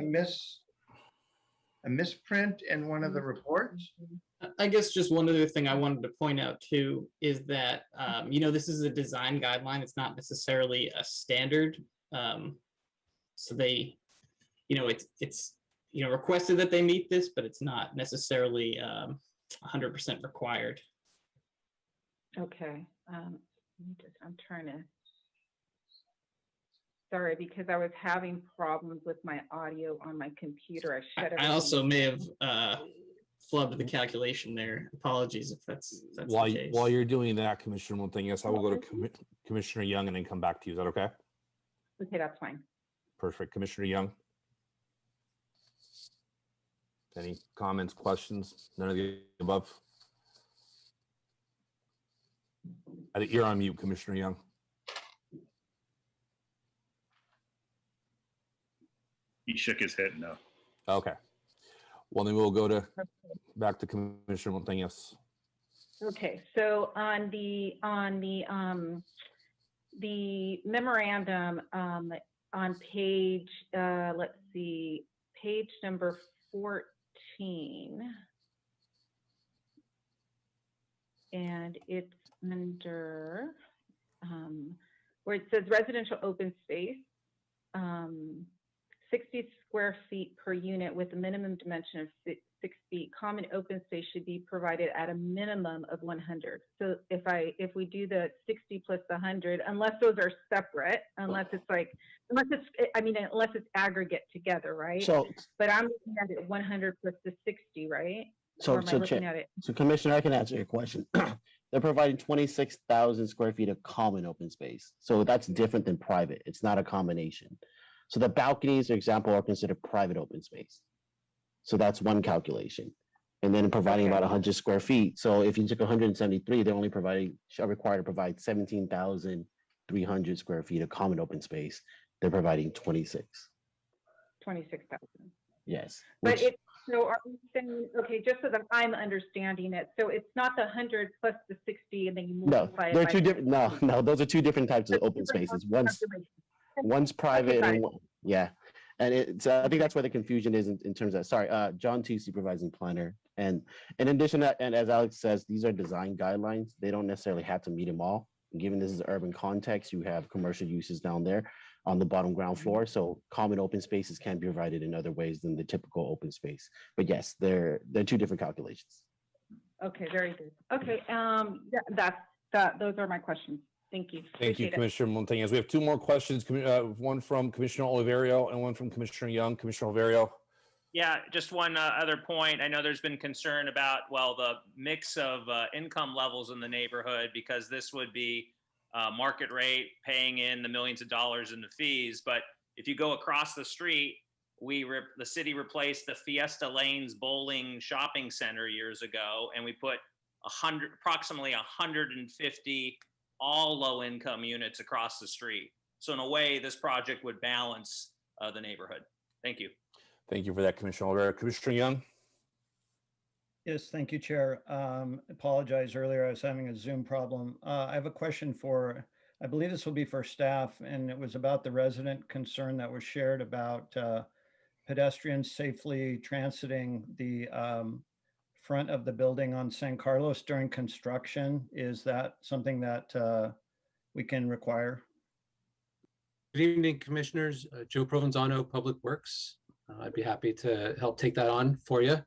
misprint in one of the reports. I guess just one other thing I wanted to point out too is that this is a design guideline. It's not necessarily a standard. So they, it's requested that they meet this, but it's not necessarily 100% required. Okay. I'm trying to. Sorry, because I was having problems with my audio on my computer. I also may have flubbed the calculation there. Apologies if that's While the case. while you're doing that, Commissioner, one thing, yes, I will go to Commissioner Young and then come back to you. Is that okay? Okay, that's fine. Perfect. Commissioner Young. Any comments, questions? None of the above? I think you're on mute, Commissioner Young. He shook his head no. Okay. Well, then we'll go to back to Commissioner Montañez. Okay, so on the memorandum on page, let's see, page number 14, and it's under where it says residential open space, 60 square feet per unit with a minimum dimension of 6 feet. Common open space should be provided at a minimum of 100. So if we do the 60 plus the 100, unless those are separate, unless it's aggregate together, right? So, but I'm looking at it 100 plus the 60, right? so, Or am I looking at it? so Commissioner, I can answer your question. They're providing 26,000 square feet of common open space. So that's different than private. It's not a combination. So the balconies, for example, are considered private open space. So that's one calculation. And then providing about 100 square feet. So if you took 173, they're only required to provide 17,300 square feet of common open space. They're providing 26. 26,000. Yes. But so are we saying, okay, just so that I'm understanding it, so it's not the 100 plus the 60 and then you multiply it they're by two different. No, those are two different types of open spaces. One's private and yeah. And I think that's where the confusion is in terms of, sorry, John T, supervising planner. And in addition to that, and as Alex says, these are design guidelines. They don't necessarily have to meet them all. Given this is urban context, you have commercial uses down there on the bottom ground floor. So common open spaces can be provided in other ways than the typical open space. But yes, they're two different calculations. Okay, very good. Okay, those are my questions. Thank you. Thank you, Commissioner Montañez. We have two more questions, one from Commissioner Oliverio and one from Commissioner Young. Commissioner Oliverio. Yeah, just one other point. I know there's been concern about, well, the mix of income levels in the neighborhood, because this would be market rate paying in the millions of dollars in the fees. But if you go across the street, the city replaced the Fiesta Lanes Bowling Shopping Center years ago, and we put approximately 150 all low-income units across the street. So in a way, this project would balance the neighborhood. Thank you. Thank you for that, Commissioner Oliverio. Commissioner Young. Yes, thank you, Chair. Apologize earlier, I was having a Zoom problem. I have a question for, I believe this will be for staff, and it was about the resident concern that was shared about pedestrians safely transiting the front of the building on San Carlos during construction. Is that something that we can require? Good evening, Commissioners. Joe Provenzano, Public Works. I'd be happy to help take that on for you.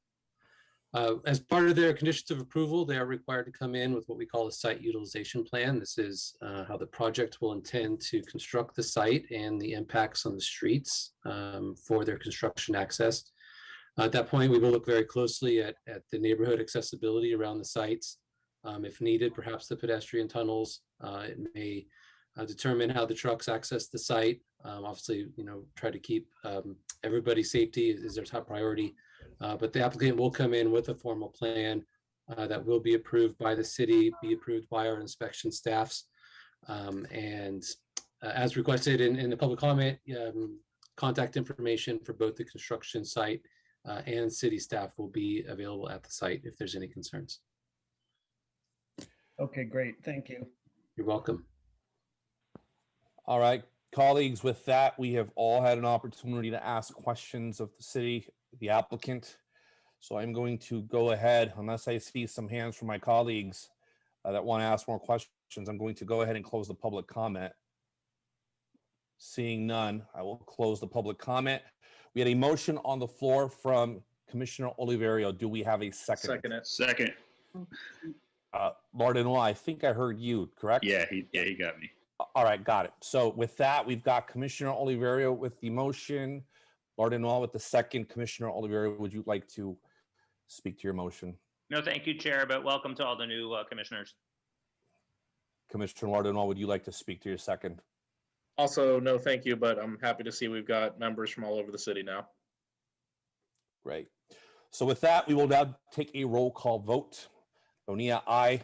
As part of their conditions of approval, they are required to come in with what we call a site utilization plan. This is how the project will intend to construct the site and the impacts on the streets for their construction access. At that point, we will look very closely at the neighborhood accessibility around the sites. If needed, perhaps the pedestrian tunnels. It may determine how the trucks access the site. Obviously, try to keep everybody's safety is their top priority. But the applicant will come in with a formal plan that will be approved by the city, be approved by our inspection staffs. And as requested in the public comment, contact information for both the construction site and city staff will be available at the site if there's any concerns. Okay, great. Thank you. You're welcome. All right, colleagues, with that, we have all had an opportunity to ask questions of the city, the applicant. So I'm going to go ahead, unless I see some hands from my colleagues that want to ask more questions, I'm going to go ahead and close the public comment. Seeing none, I will close the public comment. We had a motion on the floor from Commissioner Oliverio. Do we have a second? Second. Martin, I think I heard you, correct? Yeah, he got me. All right, got it. So with that, we've got Commissioner Oliverio with the motion, Martin with the second. Commissioner Oliverio, would you like to speak to your motion? No, thank you, Chair, but welcome to all the new commissioners. Commissioner Martin, would you like to speak to your second? Also, no, thank you, but I'm happy to see we've got members from all over the city now. Great. So with that, we will now take a roll call vote. Bonilla, aye.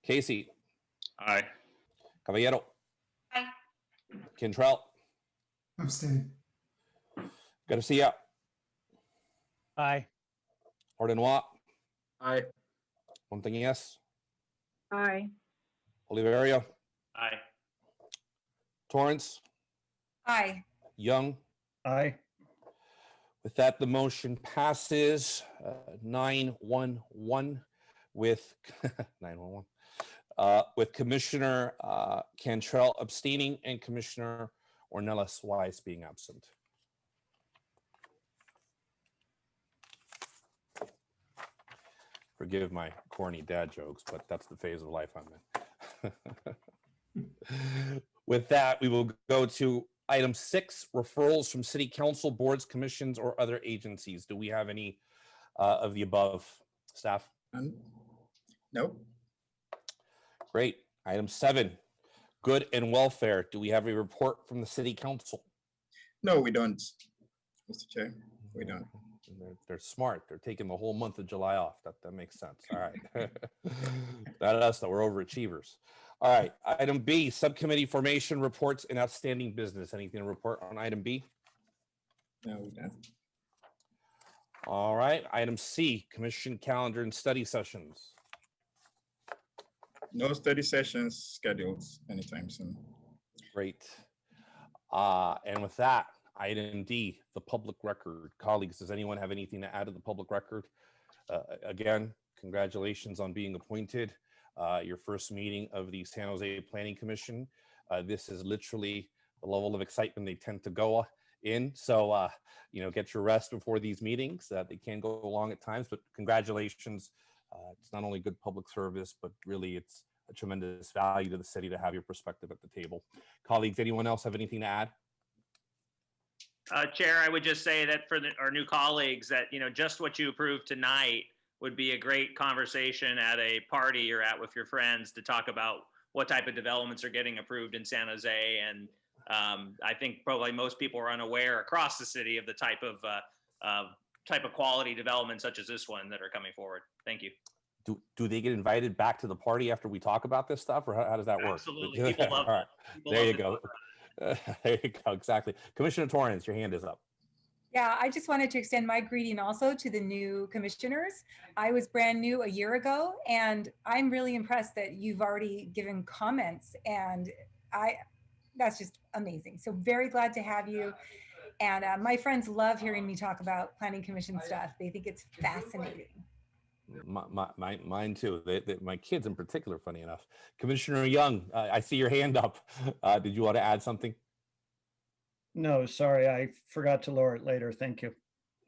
Casey. Aye. Caballero. Aye. Cantrell. Abstain. Garcia. Aye. Ordenois. Aye. Montañez. Aye. Oliverio. Aye. Torrance. Aye. Young. Aye. With that, the motion passes 9-1-1 with 9-1-1 with Commissioner Cantrell abstaining and Commissioner Ornelas Wise being absent. Forgive my corny dad jokes, but that's the phase of life I'm in. With that, we will go to item 6, referrals from city council, boards, commissions, or other agencies. Do we have any of the above, staff? Nope. Great. Item 7, good and welfare. Do we have a report from the city council? No, we don't, Mr. Chair. We don't. They're smart. They're taking the whole month of July off. That makes sense. All right. Not us, though. We're overachievers. All right. Item B, subcommittee formation reports and outstanding business. Anything to report on item B? No, we don't. All right. Item C, commission calendar and study sessions. No study sessions scheduled anytime soon. Great. And with that, item D, the public record. Colleagues, does anyone have anything to add to the public record? Again, congratulations on being appointed. Your first meeting of the San Jose Planning Commission. This is literally the level of excitement they tend to go in. So, get your rest before these meetings. They can go long at times, but congratulations. It's not only good public service, but really it's a tremendous value to the city to have your perspective at the table. Colleagues, anyone else have anything to add? Chair, I would just say that for our new colleagues that, just what you approved tonight would be a great conversation at a party you're at with your friends to talk about what type of developments are getting approved in San Jose. And I think probably most people are unaware across the city of the type of quality development such as this one that are coming forward. Thank you. Do they get invited back to the party after we talk about this stuff, or how does that work? Absolutely. People love All right. People There love you to go. talk about it. There you go. Exactly. Commissioner Torrance, your hand is up. Yeah, I just wanted to extend my greeting also to the new commissioners. I was brand new a year ago, and I'm really impressed that you've already given comments, and that's just amazing. So very glad to have you. And my friends love hearing me talk about planning commission stuff. They think it's fascinating. Mine too. My kids in particular, funny enough. Commissioner Young, I see your hand up. Did you want to add something? No, sorry, I forgot to lower it later. Thank you.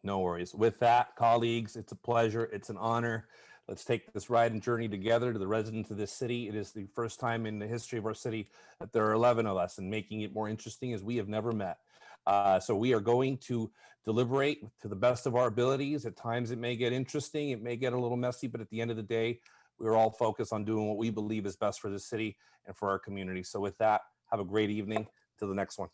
No worries. With that, colleagues, it's a pleasure. It's an honor. Let's take this ride and journey together to the residents of this city. It is the first time in the history of our city that there are 11 of us, and making it more interesting as we have never met. So we are going to deliberate to the best of our abilities. At times it may get interesting, it may get a little messy, but at the end of the day, we're all focused on doing what we believe is best for the city and for our community. So with that, have a great evening. Till the next one.